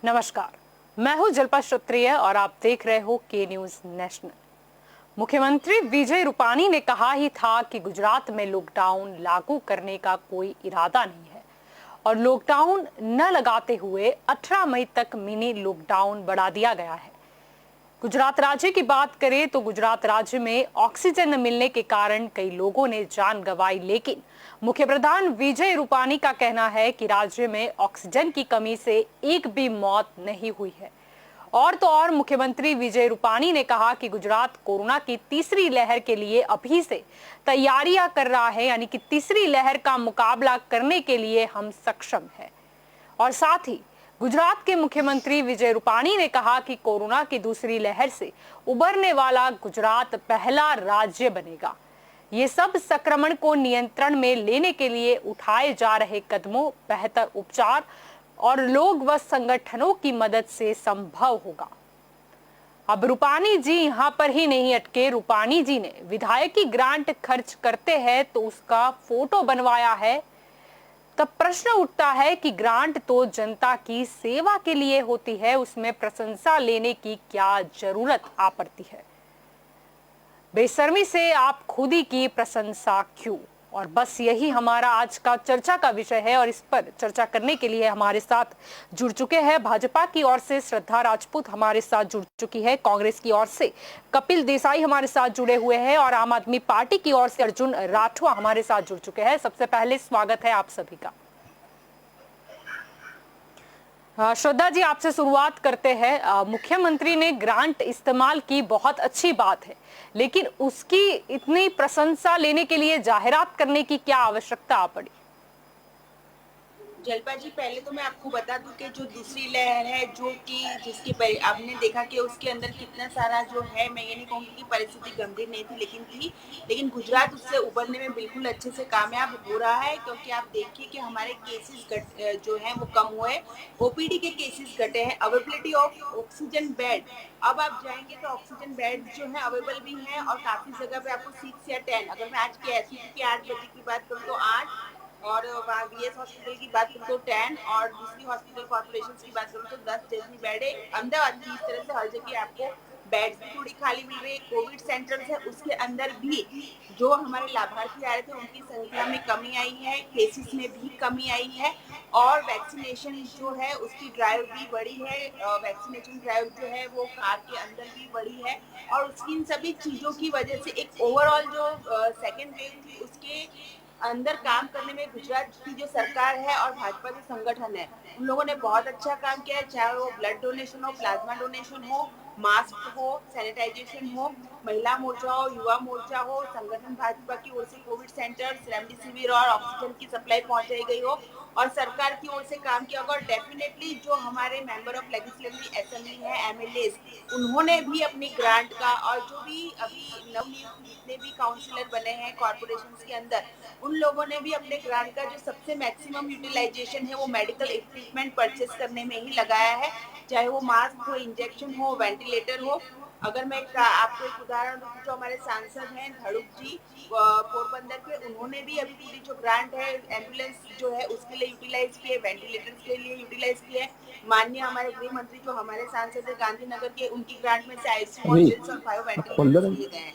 नमस्कार, मैं हूं जल्पा क्षत्रिय और आप देख रहे हो के न्यूज नेशनल। मुख्यमंत्री विजय रूपानी ने कहा ही था कि गुजरात में लॉकडाउन लागू करने का कोई इरादा नहीं है और लॉकडाउन न लगाते हुए 18 मई तक मिनी लॉकडाउन बढ़ा दिया गया है। गुजरात राज्य की बात करें तो गुजरात राज्य में ऑक्सीजन न मिलने के कारण कई लोगों ने जान गंवाई, लेकिन मुख्य प्रधान विजय रूपानी का कहना है कि राज्य में ऑक्सीजन की कमी से एक भी मौत नहीं हुई है। और तो और मुख्यमंत्री विजय रूपानी ने कहा कि गुजरात कोरोना की तीसरी लहर के लिए अभी से तैयारियां कर रहा है, यानी कि तीसरी लहर का मुकाबला करने के लिए हम सक्षम है। और साथ ही गुजरात के मुख्यमंत्री विजय रूपानी ने कहा कि कोरोना की दूसरी लहर से उबरने वाला गुजरात पहला राज्य बनेगा। ये सब संक्रमण को नियंत्रण में लेने के लिए उठाए जा रहे कदमों, बेहतर उपचार और लोग व संगठनों की मदद से संभव होगा। अब रूपानी जी यहां पर ही नहीं अटके। रूपानी जी ने विधायकी ग्रांट खर्च करते हैं तो उसका फोटो बनवाया है। तब प्रश्न उठता है कि ग्रांट तो जनता की सेवा के लिए होती है, उसमें प्रशंसा लेने की क्या जरूरत आ पड़ती है? बेशर्मी से आप खुद ही की प्रशंसा क्यों? और बस यही हमारा आज का चर्चा का विषय है और इस पर चर्चा करने के लिए हमारे साथ जुड़ चुके हैं भाजपा की ओर से श्रद्धा राजपूत हमारे साथ जुड़ चुकी है, कांग्रेस की ओर से कपिल देसाई हमारे साथ जुड़े हुए हैं और आम आदमी पार्टी की ओर से अर्जुन राठवा हमारे साथ जुड़ चुके हैं। सबसे पहले स्वागत है आप सभी का। श्रद्धा जी, आपसे शुरुआत करते हैं। मुख्यमंत्री ने ग्रांट इस्तेमाल की, बहुत अच्छी बात है, लेकिन उसकी इतनी प्रशंसा लेने के लिए जाहिरात करने की क्या आवश्यकता पड़ी? जल्पा जी, पहले तो मैं आपको बता दूं कि जो दूसरी लहर है, जो कि आपने देखा कि उसके अंदर कितना सारा जो है, मैं ये नहीं कहूँगी कि परिस्थिति गंभीर नहीं थी, लेकिन गुजरात उससे उबरने में बिल्कुल अच्छे से कामयाब हो रहा है। क्योंकि आप देखिए कि हमारे केसेस जो हैं वो कम हुए, ओपीडी के केसेस घटे हैं, अवेलेबिलिटी ऑफ ऑक्सीजन बेड, अब आप जाएंगे तो ऑक्सीजन बेड जो है अवेलेबल भी हैं और काफी जगह पे आपको 6 या 10, अगर मैं आज के एसयूटी की 8 बजे की बात करूँ तो 8, और वहाँ वीएस हॉस्पिटल की बात करूँ तो 10, और दूसरी हॉस्पिटल कॉर्पोरेशन की बात करूँ तो 10 जैसी बेड है। अहमदाबाद की इस तरह से हर जगह आपको बेड्स भी थोड़ी खाली मिल रही है। कोविड सेंटर्स है उसके अंदर भी जो हमारे लाभार्थी आ रहे थे उनकी संख्या में कमी आई है, केसेस में भी कमी आई है, और वैक्सीनेशन जो है उसकी ड्राइव भी बढ़ी है। वैक्सीनेशन ड्राइव जो है वो कार के अंदर भी बढ़ी है, और उसकी इन सभी चीजों की वजह से एक ओवरऑल जो सेकेंड वेव थी उसके अंदर काम करने में गुजरात की जो सरकार है और भाजपा जो संगठन है उन लोगों ने बहुत अच्छा काम किया है। चाहे वो ब्लड डोनेशन हो, प्लाज्मा डोनेशन हो, मास्क हो, सैनिटाइजेशन हो, महिला मोर्चा हो, युवा मोर्चा हो, संगठन भाजपा की ओर से कोविड सेंटर, रेमडेसिविर और ऑक्सीजन की सप्लाई पहुंचाई गई हो, और सरकार की ओर से काम किया होगा। और डेफिनेटली जो हमारे मेंबर ऑफ लेजिस्लेटिव असेंबली है, एमएलए, उन्होंने भी अपनी ग्रांट का, और जो भी अभी नवनियुक्त जितने भी काउंसिलर बने हैं कॉर्पोरेशन के अंदर, उन लोगों ने भी अपने ग्रांट का जो सबसे मैक्सिमम यूटिलाइजेशन है वो मेडिकल इक्विपमेंट परचेस करने में ही लगाया है। चाहे वो मास्क हो, इंजेक्शन हो, वेंटिलेटर हो। अगर मैं आपको एक उदाहरण दूं, जो हमारे सांसद हैं धड़ुक जी पोरबंदर के, उन्होंने भी अभी पूरी जो ग्रांट है एम्बुलेंस जो है उसके लिए यूटिलाइज किए, वेंटिलेटर के लिए यूटिलाइज किए। माननीय हमारे गृह मंत्री जो हमारे सांसद है गांधीनगर के, उनकी ग्रांट में से आईसीयू मॉड्यूल्स और 5 वेंटिलेटर्स लिए गए हैं।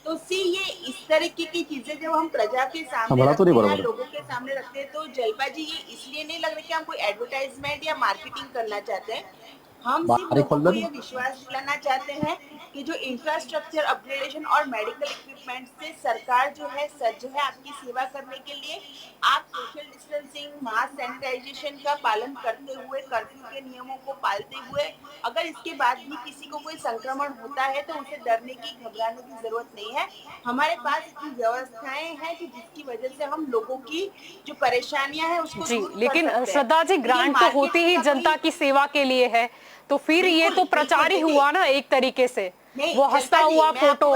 तो सी ये इस तरीके की चीजें जब हम प्रजा के सामने रखते हैं, लोगों के सामने रखते हैं, तो जल्पा जी ये इसलिए नहीं लग रहा कि हम कोई एडवर्टाइजमेंट या मार्केटिंग करना चाहते हैं। हम सिर्फ लोगों को ये विश्वास दिलाना चाहते हैं कि जो इंफ्रास्ट्रक्चर अपग्रेडेशन और मेडिकल इक्विपमेंट से सरकार जो है सज्ज है आपकी सेवा करने के लिए। आप सोशल डिस्टेंसिंग, मास सैनिटाइजेशन का पालन करते हुए, कर्फ्यू के नियमों को पालते हुए, अगर इसके बाद भी किसी को कोई संक्रमण होता है तो उसे डरने की, घबराने की जरूरत नहीं है। हमारे पास इतनी व्यवस्थाएं हैं कि जिसकी वजह से हम लोगों की जो परेशानियां हैं उसको जी, दूर कर लेकिन सकते हैं। श्रद्धा जी, ग्रांट तो होती ही जनता की सेवा के लिए है, तो फिर ये तो प्रचार ही हुआ ना एक तरीके से। वो हंसता हुआ फोटो,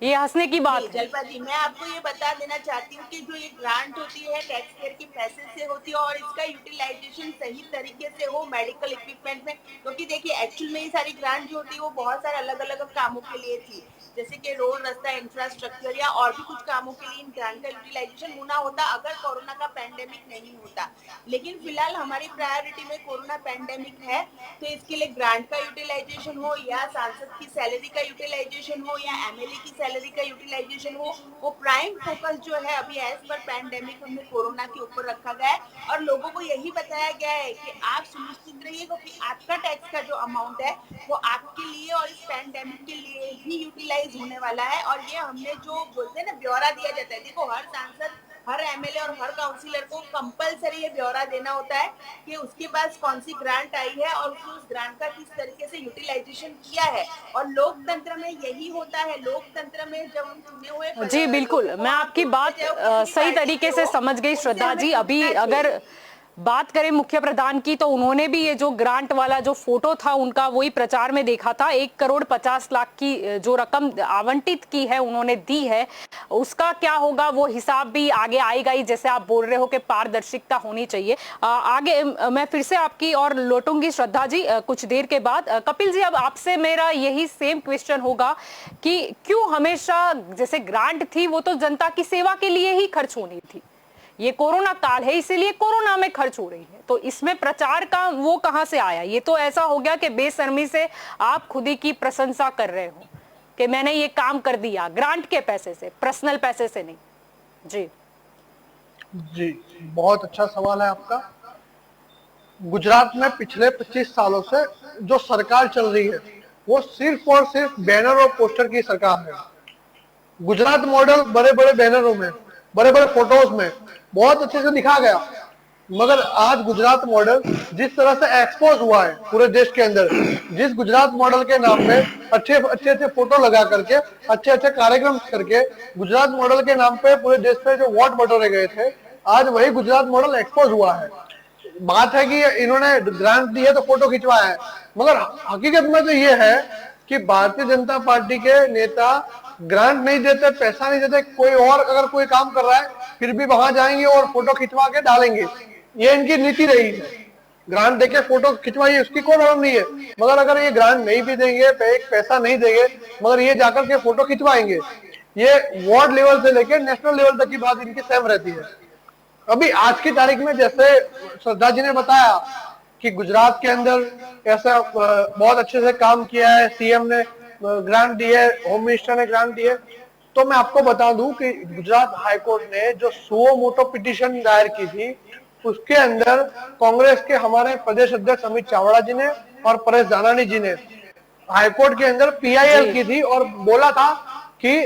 ये हंसने की बात है। जल्पा जी, मैं आपको ये बता देना चाहती हूँ कि जो ये ग्रांट होती है टैक्स पेयर के पैसे से होती है, और इसका यूटिलाइजेशन सही तरीके से हो मेडिकल इक्विपमेंट में। क्योंकि देखिए एक्चुअल में ये सारी ग्रांट जो होती है वो बहुत सारे अलग अलग कामों के लिए थी। जैसे कि रोड रास्ता इंफ्रास्ट्रक्चर या और भी कुछ कामों के लिए इन ग्रांट का यूटिलाइजेशन होना होता अगर कोरोना का पैंडेमिक नहीं होता। लेकिन फिलहाल हमारी प्रायोरिटी में कोरोना पैंडेमिक है, तो इसके लिए ग्रांट का यूटिलाइजेशन हो या सांसद की सैलरी का यूटिलाइजेशन हो या एमएलए की सैलरी का यूटिलाइजेशन हो, वो प्राइम फोकस जो है अभी एज पर पैंडेमिक हमने कोरोना के ऊपर रखा गया है और लोगों को यही बताया गया है कि आप सुनिश्चित रहिए क्योंकि आपका टैक्स का जो अमाउंट है वो आपके लिए और इस पैंडेमिक के लिए ही यूटिलाइज होने वाला है। और ये हमने जो बोलते हैं ना ब्यौरा दिया जाता है, देखो हर सांसद, हर एमएलए और हर काउंसिलर को कंपलसरी ये ब्यौरा देना होता है कि उसके पास कौन सी ग्रांट आई है और उसने उस ग्रांट का किस तरीके से यूटिलाइजेशन किया है। और लोकतंत्र में यही होता है, लोकतंत्र में जब हम चुने हुए जी बिल्कुल, मैं आपकी बात सही तरीके से समझ गई श्रद्धा जी। अभी अगर बात करें मुख्य प्रधान की, तो उन्होंने भी ये जो ग्रांट वाला जो फोटो था उनका वही प्रचार में देखा था। 1,50,00,000 की जो रकम आवंटित की है उन्होंने दी है, उसका क्या होगा वो हिसाब भी आगे आएगा ही। जैसे आप बोल रहे हो कि पारदर्शिता होनी चाहिए। आगे मैं फिर से आपकी और लौटूंगी श्रद्धा जी कुछ देर के बाद। कपिल जी, अब आपसे मेरा यही सेम क्वेश्चन होगा कि क्यों हमेशा जैसे ग्रांट थी वो तो जनता की सेवा के लिए ही खर्च होनी थी, ये कोरोना काल है इसीलिए कोरोना में खर्च हो रही है, तो इसमें प्रचार का वो कहां से आया? ये तो ऐसा हो गया कि बेशर्मी से आप खुद ही की प्रशंसा कर रहे हो कि मैंने ये काम कर दिया ग्रांट के पैसे से, पर्सनल पैसे से नहीं। जी जी, बहुत अच्छा सवाल है आपका। गुजरात में पिछले 25 सालों से जो सरकार चल रही है वो सिर्फ और सिर्फ बैनर और पोस्टर की सरकार है। गुजरात मॉडल बड़े बड़े बैनरों में, बड़े बड़े फोटोज में बहुत अच्छे से दिखा गया, मगर आज गुजरात मॉडल जिस तरह से एक्सपोज हुआ है पूरे देश के अंदर, जिस गुजरात मॉडल के नाम पे अच्छे अच्छे फोटो लगा करके, अच्छे अच्छे कार्यक्रम करके गुजरात मॉडल के नाम पे पूरे देश पे जो वोट बटोरे गए थे, आज वही गुजरात मॉडल एक्सपोज हुआ है। बात है कि इन्होंने ग्रांट दी है तो फोटो खिंचवाया है, मगर हकीकत में तो ये है कि भारतीय जनता पार्टी के नेता ग्रांट नहीं देते, पैसा नहीं देते, कोई और अगर कोई काम कर रहा है फिर भी वहां जाएंगे और फोटो खिंचवा के डालेंगे। ये इनकी नीति रही है, ग्रांट देके फोटो खिंचवाइए, उसकी कोई प्रॉब्लम नहीं है। मगर अगर ये ग्रांट नहीं भी देंगे, पैसा नहीं देंगे, मगर ये जाकर के फोटो खिंचवाएंगे। ये वार्ड लेवल से लेकर नेशनल लेवल तक की बात इनकी सेम रहती है। अभी आज की तारीख में जैसे श्रद्धा जी ने बताया कि गुजरात के अंदर ऐसा बहुत अच्छे से काम किया है, सीएम ने ग्रांट दी है, होम मिनिस्टर ने ग्रांट दी है, तो मैं आपको बता दूं कि गुजरात हाईकोर्ट ने जो सुओ मोटो पिटीशन दायर की थी उसके अंदर कांग्रेस के हमारे प्रदेश अध्यक्ष अमित चावड़ा जी ने और परेश दानानी जी ने हाईकोर्ट के अंदर पीआईएल की थी और बोला था कि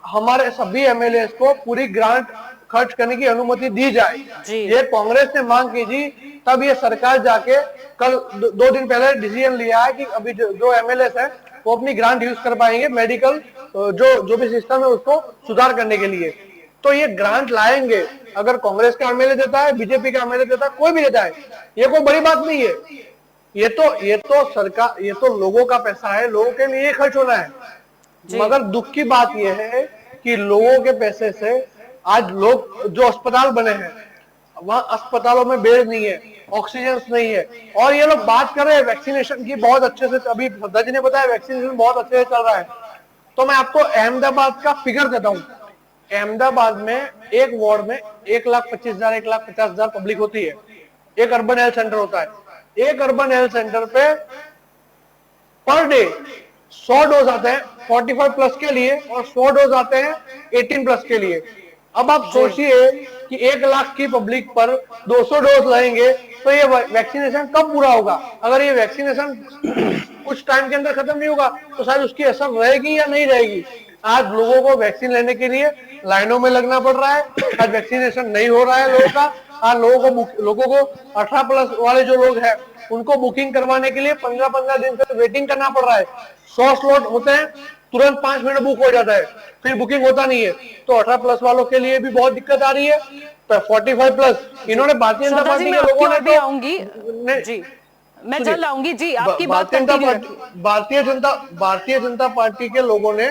हमारे सभी एमएलए को पूरी ग्रांट खर्च करने की अनुमति दी जाए। ये कांग्रेस ने मांग की थी, तब ये सरकार जाके कल 2 दिन पहले डिसीजन लिया है कि अभी जो एमएलए है वो अपनी ग्रांट यूज कर पाएंगे मेडिकल जो भी सिस्टम है उसको सुधार करने के लिए। तो ये ग्रांट लाएंगे, अगर कांग्रेस का एमएलए देता है, बीजेपी का एमएलए देता है, कोई भी देता है, ये कोई बड़ी बात नहीं है। ये तो सरकार, ये तो लोगों का पैसा है, लोगों के लिए खर्च होना है। मगर दुख की बात यह है कि लोगों के पैसे से आज लोग जो अस्पताल बने हैं वहां अस्पतालों में बेड नहीं है, ऑक्सीजन नहीं है, और ये लोग बात कर रहे हैं वैक्सीनेशन की, बहुत अच्छे से, अभी श्रद्धा जी ने बताया वैक्सीनेशन बहुत अच्छे से चल रहा है। तो मैं आपको अहमदाबाद का फिगर देता हूँ। अहमदाबाद में एक वार्ड में 1,25,000 1,50,000 पब्लिक होती है। एक अर्बन हेल्थ सेंटर होता है। एक अर्बन हेल्थ सेंटर पे पर डे 100 डोज आते हैं 45 प्लस के लिए और 100 डोज आते हैं 18 प्लस के लिए। अब आप सोचिए कि 1 लाख की पब्लिक पर 200 डोज लगेंगे तो ये वैक्सीनेशन कब पूरा होगा? अगर ये वैक्सीनेशन कुछ टाइम के अंदर खत्म नहीं होगा तो शायद उसकी असर रहेगी या नहीं रहेगी। आज लोगों को वैक्सीन लेने के लिए लाइनों में लगना पड़ रहा है, आज वैक्सीनेशन नहीं हो रहा है लोगों का। आज लोगों को 18 प्लस वाले जो लोग हैं उनको बुकिंग करवाने के लिए 15-15 दिन से वेटिंग करना पड़ रहा है। 100 स्लॉट होते हैं, तुरंत 5 मिनट बुक हो जाता है, फिर बुकिंग होता नहीं है। तो 18 प्लस वालों के लिए भी बहुत दिक्कत आ रही है। 45 प्लस इन्होंने भारतीय जनता पार्टी के लोगों ने आऊंगी जी, मैं जल्द आऊंगी जी, आपकी बात भारतीय जनता पार्टी के लोगों ने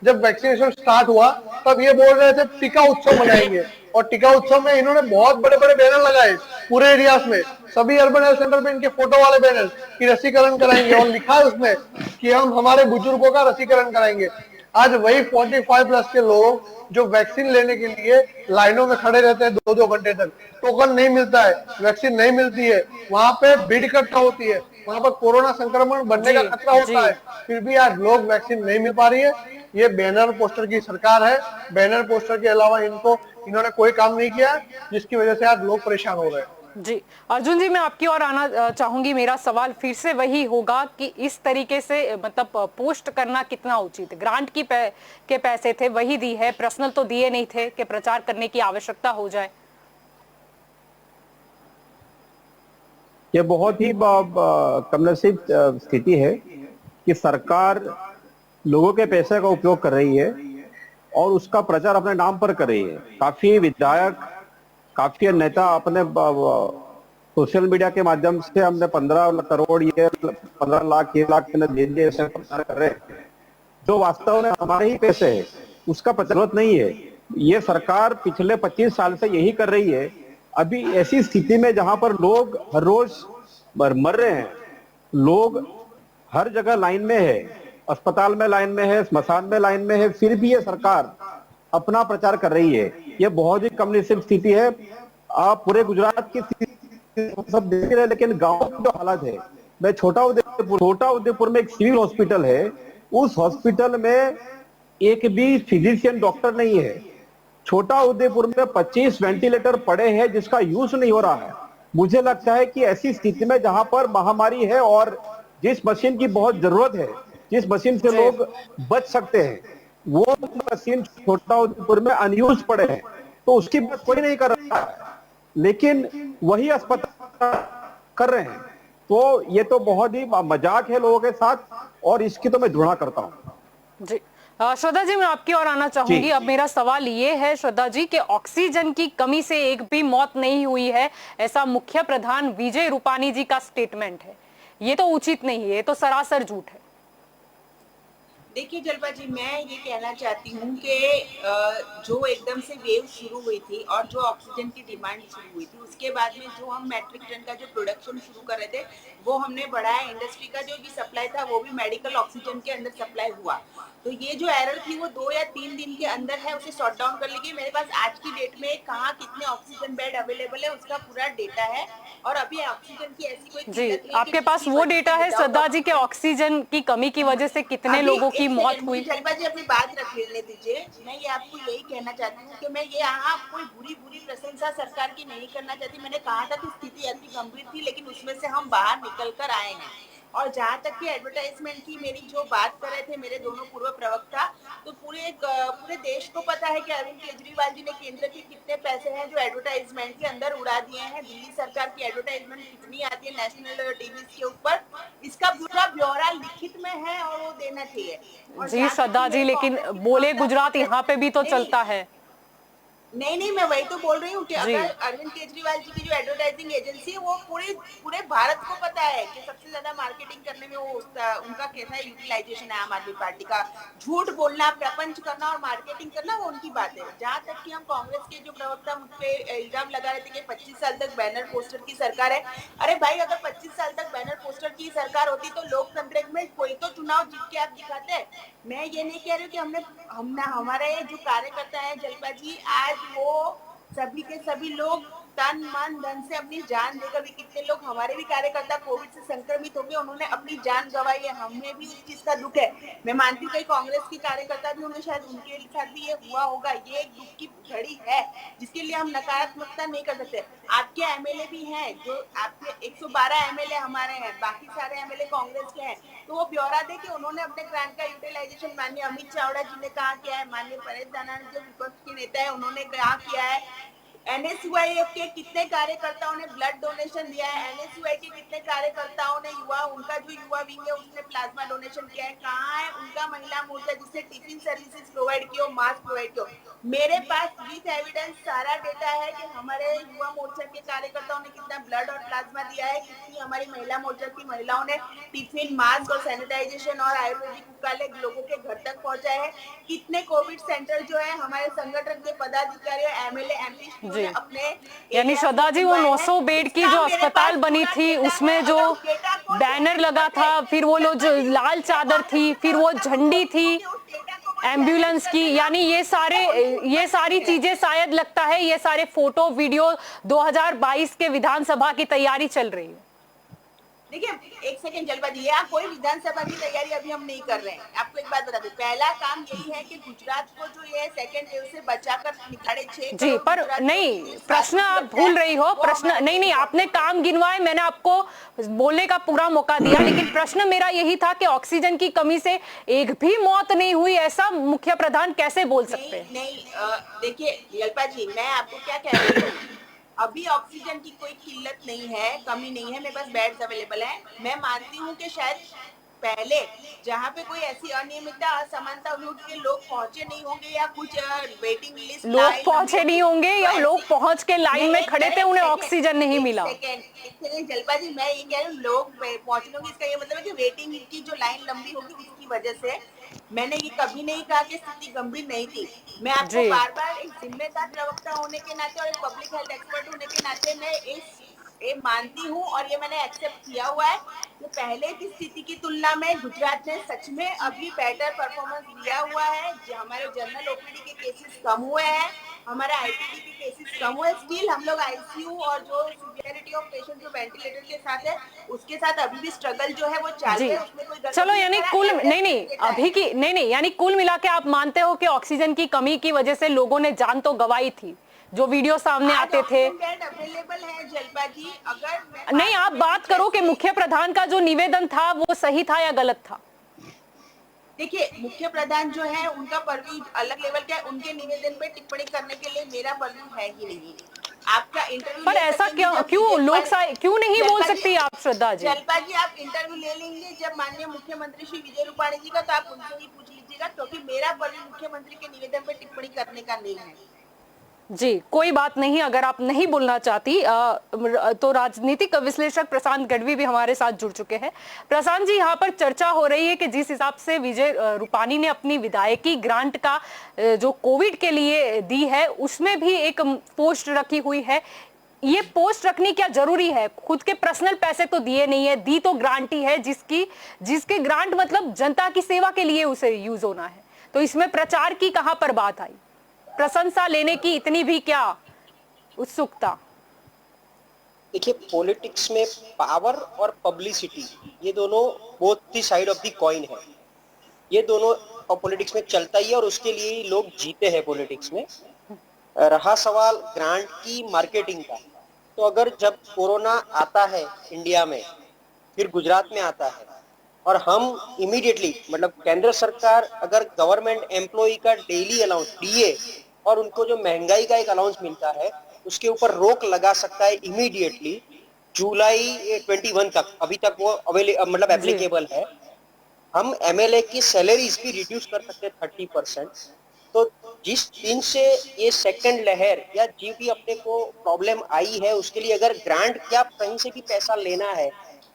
जब वैक्सीनेशन स्टार्ट हुआ तब ये बोल रहे थे टीका उत्सव मनाएंगे, और टीका उत्सव में इन्होंने बहुत बड़े बड़े बैनर लगाए पूरे एरियाज में, सभी अर्बन हेल्थ सेंटर में इनके फोटो वाले बैनर कि रसीकरण कराएंगे, और लिखा है उसमें कि हम हमारे बुजुर्गों का रसीकरण कराएंगे। आज वही 45 प्लस के लोग जो वैक्सीन लेने के लिए लाइनों में खड़े रहते हैं 2-2 घंटे तक, टोकन नहीं मिलता है, वैक्सीन नहीं मिलती है, वहां पे भीड़ इकट्ठा होती है, वहां पर कोरोना संक्रमण बढ़ने का खतरा होता है, फिर भी आज लोग वैक्सीन नहीं मिल पा रही है। ये बैनर पोस्टर की सरकार है। बैनर पोस्टर के अलावा इन्होंने कोई काम नहीं किया, जिसकी वजह से आज लोग परेशान हो रहे हैं। जी अर्जुन जी, मैं आपकी ओर आना चाहूंगी। मेरा सवाल फिर से वही होगा कि इस तरीके से मतलब पोस्ट करना कितना उचित है? ग्रांट के पैसे थे, वही दी है, पर्सनल तो दिए नहीं थे कि प्रचार करने की आवश्यकता हो जाए। ये बहुत ही कमनसीब स्थिति है कि सरकार लोगों के पैसे का उपयोग कर रही है और उसका प्रचार अपने नाम पर कर रही है। काफी विधायक, काफी नेता अपने सोशल मीडिया के माध्यम से हमने 15 करोड़ ये 15 लाख ये लाख दे दिए ऐसे प्रचार कर रहे हैं, जो वास्तव में हमारे ही पैसे है, उसका जरूरत नहीं है। ये सरकार पिछले 25 साल से यही कर रही है। अभी ऐसी स्थिति में जहां पर लोग हर रोज मर रहे हैं, लोग हर जगह लाइन में है, अस्पताल में लाइन में है, स्मशान में लाइन में है, फिर भी ये सरकार अपना प्रचार कर रही है। ये बहुत ही कमनसीब स्थिति है। आप पूरे गुजरात की सब देख रहे हैं, लेकिन गांव की जो हालत है, मैं छोटा उदयपुर में एक सिविल हॉस्पिटल है, उस हॉस्पिटल में एक भी फिजिशियन डॉक्टर नहीं है। छोटा उदयपुर में 25 वेंटिलेटर पड़े हैं जिसका यूज नहीं हो रहा है। मुझे लगता है कि ऐसी स्थिति में जहां पर महामारी है और जिस मशीन की बहुत जरूरत है, जिस मशीन से लोग बच सकते हैं, वो मशीन छोटा उदयपुर में अनयूज पड़े हैं, तो उसकी बात कोई नहीं कर रहा है, लेकिन वही अस्पताल कर रहे हैं। तो ये तो बहुत ही मजाक है लोगों के साथ, और इसकी तो मैं घृणा करता हूं। जी श्रद्धा जी, मैं आपकी ओर आना चाहूंगी। अब मेरा सवाल ये है श्रद्धा जी कि ऑक्सीजन की कमी से एक भी मौत नहीं हुई है, ऐसा मुख्य प्रधान विजय रूपानी जी का स्टेटमेंट है। ये तो उचित नहीं है, ये तो सरासर झूठ है। देखिए जल्पा जी, मैं ये कहना चाहती हूँ कि जो एकदम से वेव शुरू हुई थी और जो ऑक्सीजन की डिमांड शुरू हुई थी, उसके बाद में जो हम मैट्रिक टन का जो प्रोडक्शन शुरू कर रहे थे वो हमने बढ़ाया। इंडस्ट्री का जो भी सप्लाई था वो भी मेडिकल ऑक्सीजन के अंदर सप्लाई हुआ। तो ये जो एरर थी वो 2 या 3 दिन के अंदर है, उसे सॉर्ट डाउन कर लीजिए। मेरे पास आज की डेट में कहाँ कितने ऑक्सीजन बेड अवेलेबल है उसका पूरा डेटा है, और अभी ऑक्सीजन की ऐसी कोई जी आपके पास वो डेटा है श्रद्धा जी के ऑक्सीजन की कमी की वजह से कितने लोगों की मौत हुई? जलपा जी अपनी बात रख लेने दीजिए। मैं ये आपको यही कहना चाहती हूँ कि मैं ये यहाँ कोई बुरी प्रशंसा सरकार की नहीं करना चाहती। मैंने कहा था कि स्थिति अति गंभीर थी, लेकिन उसमें से हम बाहर निकल कर आए हैं। और जहाँ तक कि एडवर्टाइजमेंट की मेरी जो बात कर रहे थे मेरे दोनों पूर्व प्रवक्ता, तो पूरे देश को पता है कि अरविंद केजरीवाल जी ने केंद्र के कितने पैसे हैं जो एडवर्टाइजमेंट के अंदर उड़ा दिए हैं। दिल्ली सरकार की एडवर्टाइजमेंट कितनी आती है नेशनल टीवी के ऊपर, इसका पूरा ब्यौरा लिखित में है और वो देना चाहिए। जी श्रद्धा जी, लेकिन बोले गुजरात यहाँ पे भी तो चलता है। नहीं, मैं वही तो बोल रही हूँ कि अगर अरविंद केजरीवाल जी की जो एडवर्टाइजिंग एजेंसी है वो पूरे भारत को पता है कि सबसे ज्यादा मार्केटिंग करने में वो उनका कैसा यूटिलाइजेशन है आम आदमी पार्टी का। झूठ बोलना, प्रपंच करना और मार्केटिंग करना वो उनकी बात है। जहाँ तक कि हम कांग्रेस के जो प्रवक्ता मुझ पे इल्जाम लगा रहे थे कि 25 साल तक बैनर पोस्टर की सरकार है, अरे भाई अगर 25 साल तक बैनर पोस्टर की सरकार होती तो लोकतंत्र में कोई तो चुनाव जीत के आप दिखाते। मैं ये नहीं कह रही हूँ कि हमारे जो कार्यकर्ता है जल्पा जी, आज वो सभी के सभी लोग तन मन धन से अपनी जान देकर भी, कितने लोग हमारे भी कार्यकर्ता कोविड से संक्रमित हो गए, उन्होंने अपनी जान गंवाई है। हमें भी उस चीज का दुख है। मैं मानती हूँ कई कांग्रेस के कार्यकर्ता भी होंगे, शायद उनके साथ भी ये हुआ होगा। ये एक दुख की घड़ी है जिसके लिए हम नकारात्मकता नहीं कर सकते। आपके एमएलए भी हैं, जो आपके 112 एमएलए हमारे हैं, बाकी सारे एमएलए कांग्रेस के हैं, तो वो ब्यौरा दे कि उन्होंने अपने ग्रांट का यूटिलाइजेशन माननीय अमित चावड़ा जी ने कहा किया है, माननीय परेश दानानी जो विपक्ष के नेता है उन्होंने कहा किया है। एनएसयूआई के कितने कार्यकर्ताओं ने ब्लड डोनेशन दिया है, एनएसयूआई के कितने कार्यकर्ताओं ने उनका जो युवा विंग है उसने प्लाज्मा डोनेशन किया है। कहाँ है उनका महिला मोर्चा जिसने टिफिन सर्विसेज प्रोवाइड की हो, मास्क प्रोवाइड किया हो? मेरे पास विद एविडेंस सारा डेटा है कि हमारे युवा मोर्चा के कार्यकर्ताओं ने कितना ब्लड और प्लाज्मा दिया है, कितनी हमारी महिला मोर्चा की महिलाओं ने टिफिन, मास्क और सैनिटाइजेशन और आयुर्वेदिक उपचार लोगों के घर तक पहुंचाए हैं, कितने कोविड सेंटर जो है हमारे संगठन के पदाधिकारी और एमएलए एमपी अपने, यानी श्रद्धा जी वो 900 बेड की जो अस्पताल बनी थी उसमें जो बैनर लगा था, फिर वो जो लाल चादर थी, फिर वो झंडी थी, एम्बुलेंस की, यानी ये सारी चीजें शायद लगता है ये सारे फोटो वीडियो 2022 के विधानसभा की तैयारी चल रही है। देखिए एक सेकंड जलपाजी, यहाँ कोई विधानसभा की तैयारी अभी हम नहीं कर रहे हैं। आपको एक बात बता दूं, पहला काम यही है कि गुजरात को जो ये सेकंड वेव से बचाकर निकाले। 6 जी, पर नहीं, प्रश्न आप भूल रही हो। प्रश्न नहीं, आपने काम गिनवाए, मैंने आपको बोलने का पूरा मौका दिया, लेकिन प्रश्न मेरा यही था कि ऑक्सीजन की कमी से एक भी मौत नहीं हुई, ऐसा मुख्य प्रधान कैसे बोल सकते हैं? नहीं, देखिए जलपा जी, मैं आपको क्या कह रही हूँ, अभी ऑक्सीजन की कोई किल्लत नहीं है, कमी नहीं है, मेरे पास बेड्स अवेलेबल है। मैं मानती हूँ कि शायद पहले जहाँ पे कोई ऐसी अनियमितता असमानता हुई कि लोग पहुंचे नहीं होंगे या कुछ वेटिंग लिस्ट, लोग पहुंचे नहीं होंगे या लोग पहुंच के लाइन में खड़े थे, उन्हें ऑक्सीजन नहीं मिला। जलपा जी, मैं ये कह रही हूँ लोग पहुंचने होंगे, इसका ये मतलब है कि वेटिंग की जो लाइन लंबी होगी उसकी वजह से। मैंने ये कभी नहीं कहा कि स्थिति गंभीर नहीं थी। मैं आपको बार बार एक जिम्मेदार प्रवक्ता होने के नाते और एक पब्लिक हेल्थ एक्सपर्ट होने के नाते मैं ये मानती हूँ और ये मैंने एक्सेप्ट किया हुआ है कि पहले की स्थिति की तुलना में गुजरात ने सच में अभी बेटर परफॉर्मेंस दिया हुआ है। हमारे जनरल ओपीडी के केसेस कम हुए हैं, हमारे आईपीडी के केसेस कम हुए। स्टिल हम लोग आईसीयू और जो सिवियरिटी ऑफ पेशेंट जो वेंटिलेटर के साथ है उसके साथ अभी भी स्ट्रगल जो है वो चालू है, उसमें कोई चलो, यानी कुल नहीं, यानी कुल मिला के आप मानते हो कि ऑक्सीजन की कमी की वजह से लोगों ने जान तो गंवाई थी, जो वीडियो सामने आते थे। अवेलेबल है जलपा जी, अगर नहीं, आप बात करो कि मुख्य प्रधान का जो निवेदन था वो सही था या गलत था? देखिए मुख्य प्रधान जो है उनका पर्व्यू अलग लेवल का है, उनके निवेदन पे टिप्पणी करने के लिए मेरा पर्व्यू है ही नहीं। आपका इंटरव्यू पर ऐसा क्यों लोग क्यों नहीं बोल सकती आप श्रद्धा जी? जलपा जी, आप इंटरव्यू ले लेंगे जब माननीय मुख्यमंत्री श्री विजय रूपाणी जी का, तो आप उनसे ही पूछ लीजिएगा, क्योंकि मेरा पर्व्यू मुख्यमंत्री के निवेदन पे टिप्पणी करने का नहीं है। जी, कोई बात नहीं, अगर आप नहीं बोलना चाहती तो राजनीतिक विश्लेषक प्रशांत गढ़वी भी हमारे साथ जुड़ चुके हैं। प्रशांत जी, यहाँ पर चर्चा हो रही है कि जिस हिसाब से विजय रूपाणी ने अपनी विधायकी ग्रांट का जो कोविड के लिए दी है उसमें भी एक पोस्ट रखी हुई है। ये पोस्ट रखनी क्या जरूरी है? खुद के पर्सनल पैसे तो दिए नहीं है, दी तो ग्रांट ही है, जिसके ग्रांट मतलब जनता की सेवा के लिए उसे यूज होना है। तो इसमें प्रचार की कहां पर बात आई? प्रशंसा लेने की इतनी भी क्या उत्सुकता? देखिए, पॉलिटिक्स में पावर और पब्लिसिटी ये दोनों both the side of the coin है। ये दोनों पॉलिटिक्स में चलता ही है और उसके लिए ही लोग जीते हैं पॉलिटिक्स में। रहा सवाल ग्रांट की मार्केटिंग का, तो अगर जब कोरोना आता है इंडिया में, फिर गुजरात में आता है और हम इमीडिएटली मतलब केंद्र सरकार अगर गवर्नमेंट एम्प्लॉय का डेली अलाउंस डीए और उनको जो महंगाई का एक अलाउंस मिलता है उसके ऊपर रोक लगा सकता है इमीडिएटली जुलाई 21 तक। अभी तक वो मतलब एप्लीकेबल है। हम एमएलए की सैलरीज भी रिड्यूस कर सकते हैं 30%। तो जिस दिन से ये सेकंड लहर या जी भी अपने को प्रॉब्लम आई है उसके लिए अगर ग्रांट क्या कहीं से भी पैसा लेना है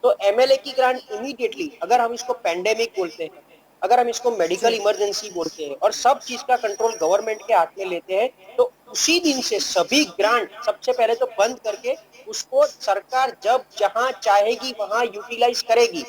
तो एमएलए की ग्रांट इमीडिएटली, अगर हम इसको पेंडेमिक बोलते हैं, अगर हम इसको मेडिकल इमरजेंसी बोलते हैं और सब चीज का कंट्रोल गवर्नमेंट के हाथ में लेते हैं, तो उसी दिन से सभी ग्रांट सबसे पहले तो बंद करके उसको सरकार जब जहां चाहेगी वहां यूटिलाइज करेगी।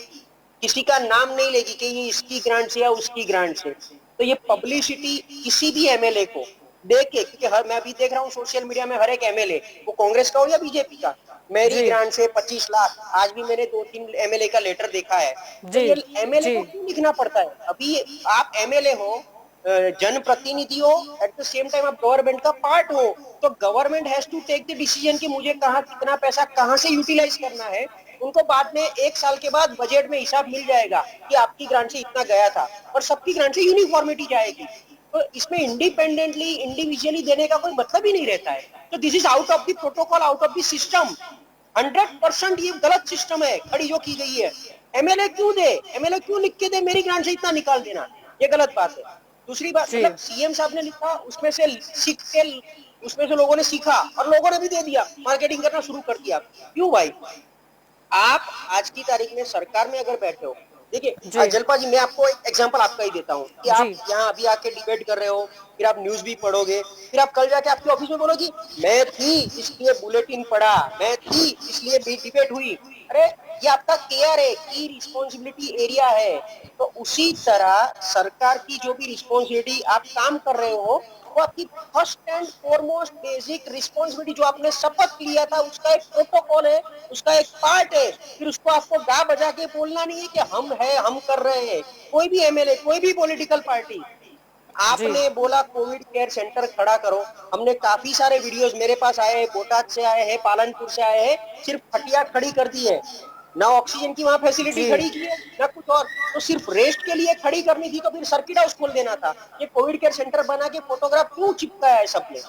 किसी का नाम नहीं लेगी कि ये इसकी ग्रांट से या उसकी ग्रांट से। तो ये पब्लिसिटी किसी भी एमएलए को देख के, क्योंकि मैं भी देख रहा हूँ सोशल मीडिया में हर एक एमएलए, वो कांग्रेस का हो या बीजेपी का, मेरी ग्रांट से 25 लाख, आज भी मैंने 2-3 एमएलए का लेटर देखा है। तो ये एमएलए को क्यों लिखना पड़ता है? अभी आप एमएलए हो, जनप्रतिनिधि हो, एट द सेम टाइम आप गवर्नमेंट का पार्ट हो, तो government has to take the decision कि मुझे कहाँ कितना पैसा कहाँ से यूटिलाइज करना है। उनको बाद में 1 साल के बाद बजट में हिसाब मिल जाएगा कि आपकी ग्रांट से इतना गया था और सबकी ग्रांट से यूनिफॉर्मिटी जाएगी। तो इसमें इंडिपेंडेंटली इंडिविजुअली देने का कोई मतलब ही नहीं रहता है। तो this is out of the protocol, out of the system. 100% ये गलत सिस्टम है खड़ी जो की गई है। एमएलए क्यों दे? एमएलए क्यों लिख के दे मेरी ग्रांट से इतना निकाल देना? ये गलत बात है। दूसरी बात, मतलब सीएम साहब ने लिखा, उसमें से सीख के उसमें से लोगों ने सीखा और लोगों ने भी दे दिया, मार्केटिंग करना शुरू कर दिया। क्यों भाई? आप आज की तारीख में सरकार में अगर बैठे हो, देखिए जलपा जी, मैं आपको एक एग्जांपल आपका ही देता हूँ कि आप यहाँ अभी आके डिबेट कर रहे हो, फिर आप न्यूज भी पढ़ोगे, फिर आप कल जाके आपके ऑफिस में बोलोगी मैं थी इसलिए बुलेटिन पढ़ा, मैं थी इसलिए भी डिबेट हुई। अरे ये आपका केयर है, की रिस्पॉन्सिबिलिटी एरिया है। तो उसी तरह सरकार की जो भी रिस्पॉन्सिबिलिटी आप काम कर रहे हो, वो आपकी first and foremost basic responsibility जो आपने शपथ लिया था, उसका एक प्रोटोकॉल है, उसका एक पार्ट है। फिर उसको आपको गा बजा के बोलना नहीं है कि हम है, हम कर रहे हैं। कोई भी एमएलए, कोई भी पॉलिटिकल पार्टी, जी आपने बोला कोविड केयर सेंटर खड़ा करो, हमने काफी सारे वीडियोस मेरे पास आए हैं, बोटाद से आए हैं, पालनपुर से आए हैं, सिर्फ खटिया खड़ी कर दी है, ना ऑक्सीजन की वहां फैसिलिटी जी खड़ी की है, ना कुछ और। तो सिर्फ रेस्ट के लिए खड़ी करनी थी तो फिर सर्किट हाउस खोल देना था। ये कोविड केयर सेंटर बना के फोटोग्राफ क्यों चिपका है सबने?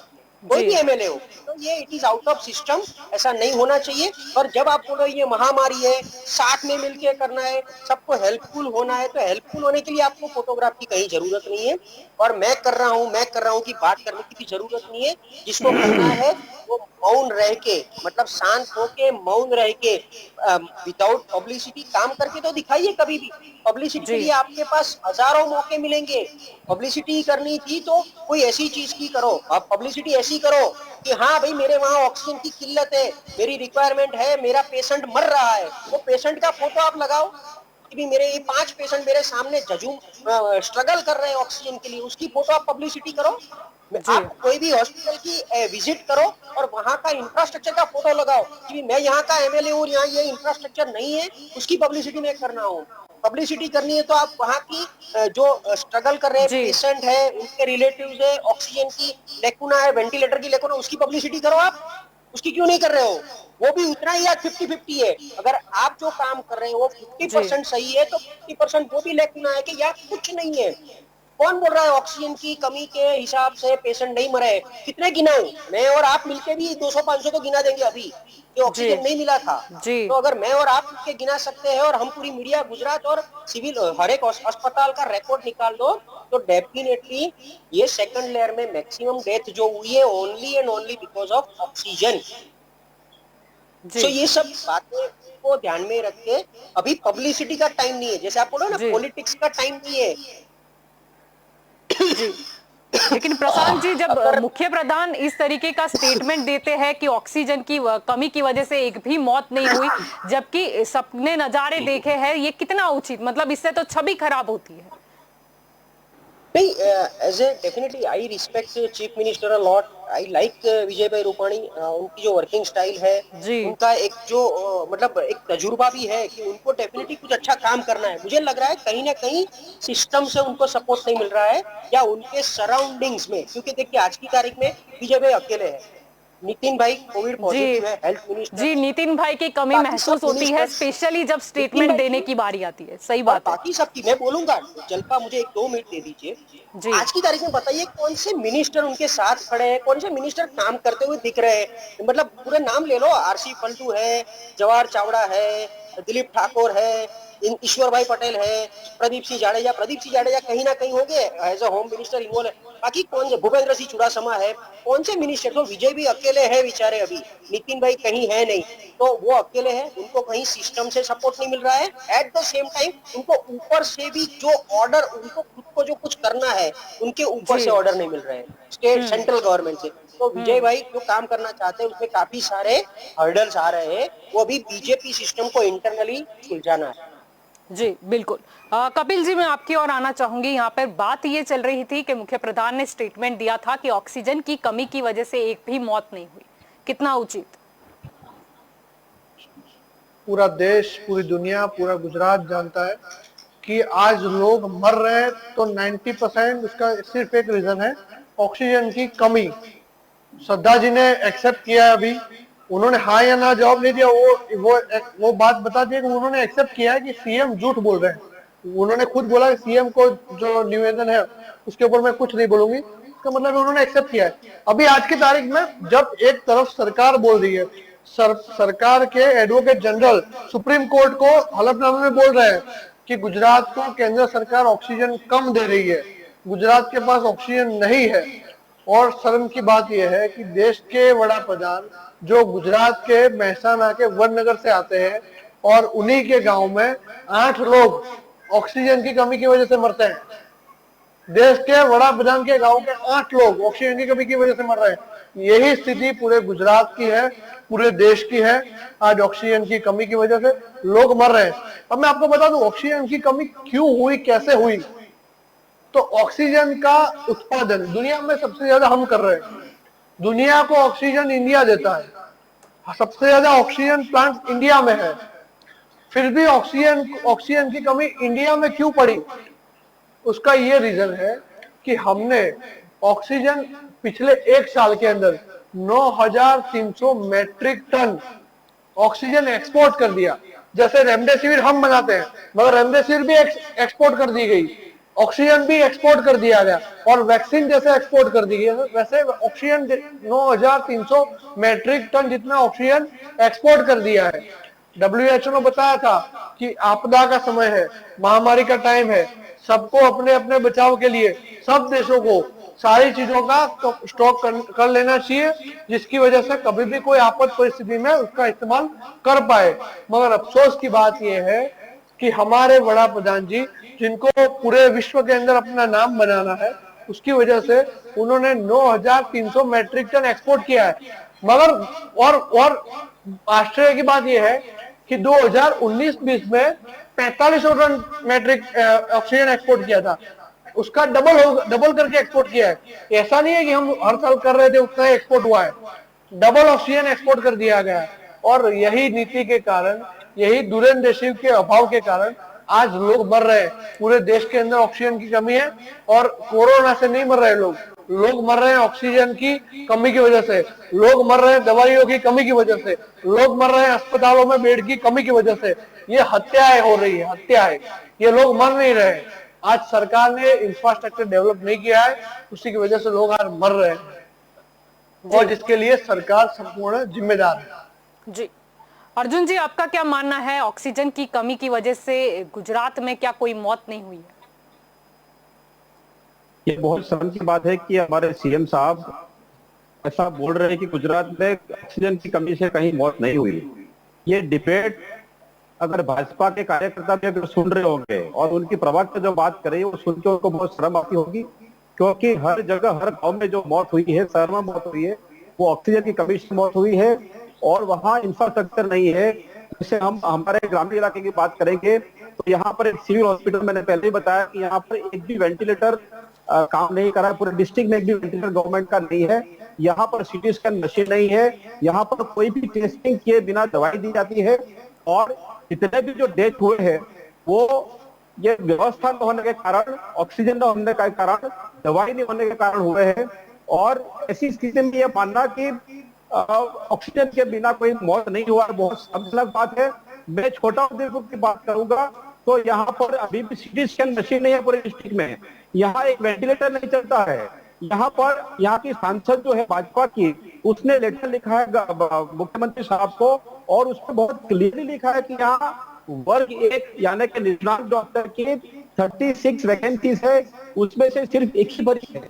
कोई भी जी एमएलए हो, तो ये it is out of system, ऐसा नहीं होना चाहिए। और जब आप बोलो ये महामारी है, साथ में मिलके करना है, सबको हेल्पफुल होना है, तो हेल्पफुल होने के लिए आपको फोटोग्राफ की कहीं जरूरत नहीं है। और मैं कर रहा हूँ की बात करने की भी जरूरत नहीं है। जिसको करना है वो मौन रह के, मतलब शांत होके मौन रह के, विदाउट पब्लिसिटी काम करके तो दिखाइए कभी भी। पब्लिसिटी के जी लिए आपके पास हजारों मौके मिलेंगे। पब्लिसिटी करनी थी तो कोई ऐसी चीज की करो, आप पब्लिसिटी ऐसी करो कि हाँ भाई मेरे वहां ऑक्सीजन की किल्लत है, मेरी रिक्वायरमेंट है, मेरा पेशेंट मर रहा है, वो पेशेंट का फोटो आप लगाओ कि भी मेरे ये 5 पेशेंट मेरे सामने जजूम स्ट्रगल कर रहे हैं ऑक्सीजन के लिए, उसकी फोटो आप पब्लिसिटी करो। जी आप कोई भी हॉस्पिटल की विजिट करो और वहां का इंफ्रास्ट्रक्चर का फोटो लगाओ कि मैं यहाँ का एमएलए हूँ, यहाँ ये इंफ्रास्ट्रक्चर नहीं है, उसकी पब्लिसिटी मैं करना हूँ। पब्लिसिटी करनी है तो आप वहाँ की जो स्ट्रगल कर रहे हैं जी पेशेंट है, उनके रिलेटिव्स है, ऑक्सीजन की लेकुना है, वेंटिलेटर की लेकुना, उसकी पब्लिसिटी करो आप। उसकी क्यों नहीं कर रहे हो? वो भी उतना ही या 50-50 है। अगर आप जो काम कर रहे हो वो जी 50% सही है तो 50% वो भी लेकुना है कि यार कुछ नहीं है। कौन बोल रहा है ऑक्सीजन की कमी के हिसाब से पेशेंट नहीं मरे? कितने गिनाऊं? मैं और आप मिलके भी 200-500 तो गिना देंगे अभी कि जी ऑक्सीजन नहीं मिला था। जी तो अगर मैं और आप मिलके गिना सकते हैं और हम पूरी मीडिया गुजरात और सिविल हर एक अस्पताल का रिकॉर्ड निकाल दो, तो डेफिनेटली ये सेकंड लेयर में मैक्सिमम डेथ जो हुई है only and only because of oxygen. जी सो ये सब बातें को ध्यान में रख के, अभी पब्लिसिटी का टाइम नहीं है, जैसे आप बोलो ना जी पॉलिटिक्स का टाइम नहीं है। जी लेकिन प्रशांत जी, जब अगर मुख्य प्रधान इस तरीके का स्टेटमेंट देते हैं कि ऑक्सीजन की कमी की वजह से एक भी मौत नहीं हुई, जबकि सबने नजारे देखे हैं, ये कितना उचित, मतलब इससे तो छवि खराब होती है। नहीं, as a definitely I respect chief minister a lot, I like Vijay bhai Rupani. उनकी जो वर्किंग स्टाइल है, जी उनका एक जो मतलब एक तजुर्बा भी है कि उनको डेफिनेटली कुछ अच्छा काम करना है। मुझे लग रहा है कहीं ना कहीं सिस्टम से उनको सपोर्ट नहीं मिल रहा है, या उनके सराउंडिंग्स में, क्योंकि देखिए आज की तारीख में विजय भाई अकेले हैं, नितिन भाई कोविड जी पॉजिटिव है, हेल्थ मिनिस्टर जी है, नितिन भाई की कमी बाकी सब महसूस होती है, मिनिस्टर्स, स्पेशली जब नितिन स्टेटमेंट भाई देने की की बारी आती है। सही और बात है। बाकी सबकी मैं बोलूंगा। जल्पा मुझे 1-2 मिनट दे दीजिए। जी आज की तारीख में बताइए कौन से मिनिस्टर उनके साथ खड़े हैं, कौन से मिनिस्टर काम करते हुए दिख रहे हैं? मतलब पूरे नाम ले लो, आरसी पलटू है, जवाहर चावड़ा है, दिलीप ठाकुर है, ईश्वर भाई पटेल है, प्रदीप सिंह जाडेजा कहीं ना कहीं होंगे as a home minister involve है। बाकी कौन से, भूपेंद्र सिंह चुड़ासमा है, कौन से मिनिस्टर? तो विजय भी अकेले है बेचारे, अभी नितिन भाई कहीं है नहीं, तो वो अकेले हैं, उनको कहीं सिस्टम से सपोर्ट नहीं मिल रहा है। एट द सेम टाइम उनको ऊपर से भी जो ऑर्डर, उनको खुद को जो कुछ करना है, उनके ऊपर जी से ऑर्डर नहीं मिल रहे हैं स्टेट हम्म सेंट्रल गवर्नमेंट से। तो विजय हम्म भाई जो काम करना चाहते हैं उसमें काफी सारे हर्डल्स आ रहे हैं, वो अभी बीजेपी सिस्टम को इंटरनली सुलझाना है। जी बिल्कुल। कपिल जी, मैं आपकी ओर आना चाहूंगी। यहाँ पर बात ये चल रही थी कि मुख्य प्रधान ने स्टेटमेंट दिया था कि ऑक्सीजन की कमी की वजह से एक भी मौत नहीं हुई, कितना उचित? पूरा देश, पूरी दुनिया, पूरा गुजरात जानता है कि आज लोग मर रहे हैं तो 90% उसका सिर्फ एक रीजन है, ऑक्सीजन की कमी। श्रद्धा जी ने एक्सेप्ट किया है, अभी उन्होंने हाँ या ना जवाब नहीं दिया। वो बात बता दी कि उन्होंने एक्सेप्ट किया है कि सीएम झूठ बोल रहे हैं। उन्होंने खुद बोला कि सीएम को जो निवेदन है उसके ऊपर मैं कुछ नहीं बोलूंगी, इसका मतलब उन्होंने एक्सेप्ट किया है। अभी आज की तारीख में जब एक तरफ सरकार बोल रही है, सरकार के एडवोकेट जनरल सुप्रीम कोर्ट को हलफनामे में बोल रहे हैं कि गुजरात को केंद्र सरकार ऑक्सीजन कम दे रही है, गुजरात के पास ऑक्सीजन नहीं है। और शर्म की बात यह है कि देश के वड़ा प्रधान जो गुजरात के मेहसाना के वडनगर से आते हैं और उन्हीं के गांव में 8 लोग ऑक्सीजन की कमी की वजह से मरते हैं। देश के वड़ा प्रधान के गांव के 8 लोग ऑक्सीजन की कमी की वजह से मर रहे हैं। यही स्थिति पूरे गुजरात की है, पूरे देश की है। आज ऑक्सीजन की कमी की वजह से लोग मर रहे हैं। अब मैं आपको बता दूं ऑक्सीजन की कमी क्यों हुई, कैसे हुई। तो ऑक्सीजन का उत्पादन दुनिया में सबसे ज्यादा हम कर रहे हैं। दुनिया को ऑक्सीजन इंडिया देता है, सबसे ज्यादा ऑक्सीजन प्लांट इंडिया में है। फिर भी ऑक्सीजन की कमी इंडिया में क्यों पड़ी? उसका ये रीजन है कि हमने ऑक्सीजन पिछले एक साल के अंदर 9,300 मैट्रिक टन ऑक्सीजन एक्सपोर्ट कर दिया। जैसे रेमडेसिविर हम बनाते हैं, मगर रेमडेसिविर भी एक्सपोर्ट कर दी गई, ऑक्सीजन भी एक्सपोर्ट कर दिया गया, और वैक्सीन जैसे एक्सपोर्ट कर दी गई, वैसे ऑक्सीजन 9,300 मैट्रिक टन जितना ऑक्सीजन एक्सपोर्ट कर दिया है। WHO ने बताया था कि आपदा का समय है, महामारी का टाइम है, सबको अपने अपने बचाव के लिए सब देशों को सारी चीजों का स्टॉक कर लेना चाहिए, जिसकी वजह से कभी भी कोई आपात परिस्थिति में उसका इस्तेमाल कर पाए। मगर अफसोस की बात यह है कि हमारे बड़ा प्रधान जी, जिनको पूरे विश्व के अंदर अपना नाम बनाना है, उसकी वजह से उन्होंने 9,300 मैट्रिक टन एक्सपोर्ट किया है। मगर और आश्चर्य की बात यह है कि 2019-20 में 4500 टन मैट्रिक ऑक्सीजन एक्सपोर्ट किया था, उसका डबल करके एक्सपोर्ट किया है। ऐसा नहीं है कि हम हर साल कर रहे थे उतना ही एक्सपोर्ट हुआ है, डबल ऑक्सीजन एक्सपोर्ट कर दिया गया है। और यही नीति के कारण, यही दूरंदेशी के अभाव के कारण आज लोग मर रहे हैं। पूरे देश के अंदर ऑक्सीजन की कमी है, और कोरोना से नहीं मर रहे लोग मर रहे हैं ऑक्सीजन की कमी की वजह से, लोग मर रहे हैं दवाइयों की कमी की वजह से, लोग मर रहे हैं अस्पतालों में बेड की कमी की वजह से। ये हत्याएं हो रही है, हत्याएं। ये लोग मर नहीं रहे। आज सरकार ने इंफ्रास्ट्रक्चर डेवलप नहीं किया है, उसी की वजह से लोग आज मर रहे हैं, और जिसके लिए सरकार संपूर्ण जिम्मेदार है। जी अर्जुन जी, आपका क्या मानना है, ऑक्सीजन की कमी की वजह से गुजरात में क्या कोई मौत नहीं हुई है? ये बहुत शर्म की बात है कि हमारे सीएम साहब ऐसा बोल रहे हैं कि गुजरात में ऑक्सीजन की कमी से कहीं मौत नहीं हुई। ये डिबेट अगर भाजपा के कार्यकर्ता भी अगर सुन रहे होंगे और उनकी प्रवक्ता जो बात कर रही है वो सुन के उनको बहुत शर्म आती होगी, क्योंकि हर जगह हर गांव में जो मौत हुई है, शहर में मौत हुई है, वो ऑक्सीजन की कमी से मौत हुई है। और वहाँ इंफ्रास्ट्रक्चर नहीं है। जैसे हम हमारे ग्रामीण इलाके की बात करेंगे तो यहाँ पर एक सिविल हॉस्पिटल, मैंने पहले ही बताया कि यहाँ पर एक भी वेंटिलेटर काम नहीं कर रहा है, पूरे डिस्ट्रिक्ट में एक भी वेंटिलेटर गवर्नमेंट का नहीं है। यहाँ पर सीटी स्कैन मशीन नहीं है, यहाँ पर कोई भी टेस्टिंग किए बिना दवाई दी जाती है, और इतने भी जो डेथ हुए हैं वो ये व्यवस्था न होने के कारण, ऑक्सीजन न होने के कारण, दवाई नहीं होने के कारण हुए हैं। और ऐसी स्थिति में ये मानना कि ऑक्सीजन के बिना कोई मौत नहीं हुआ बहुत शर्मनाक बात है। मैं छोटा उद्योगों की बात करूंगा तो यहाँ पर अभी भी सीटी स्कैन मशीन नहीं है पूरे डिस्ट्रिक्ट में, यहाँ एक वेंटिलेटर नहीं चलता है। यहाँ पर यहाँ की सांसद जो है भाजपा की, उसने लेटर लिखा है मुख्यमंत्री साहब को, और उसमें बहुत क्लियरली लिखा है कि यहाँ वर्ग 1 यानी कि निष्णात डॉक्टर की 36 वैकेंसीज है, उसमें से सिर्फ एक ही भरी है,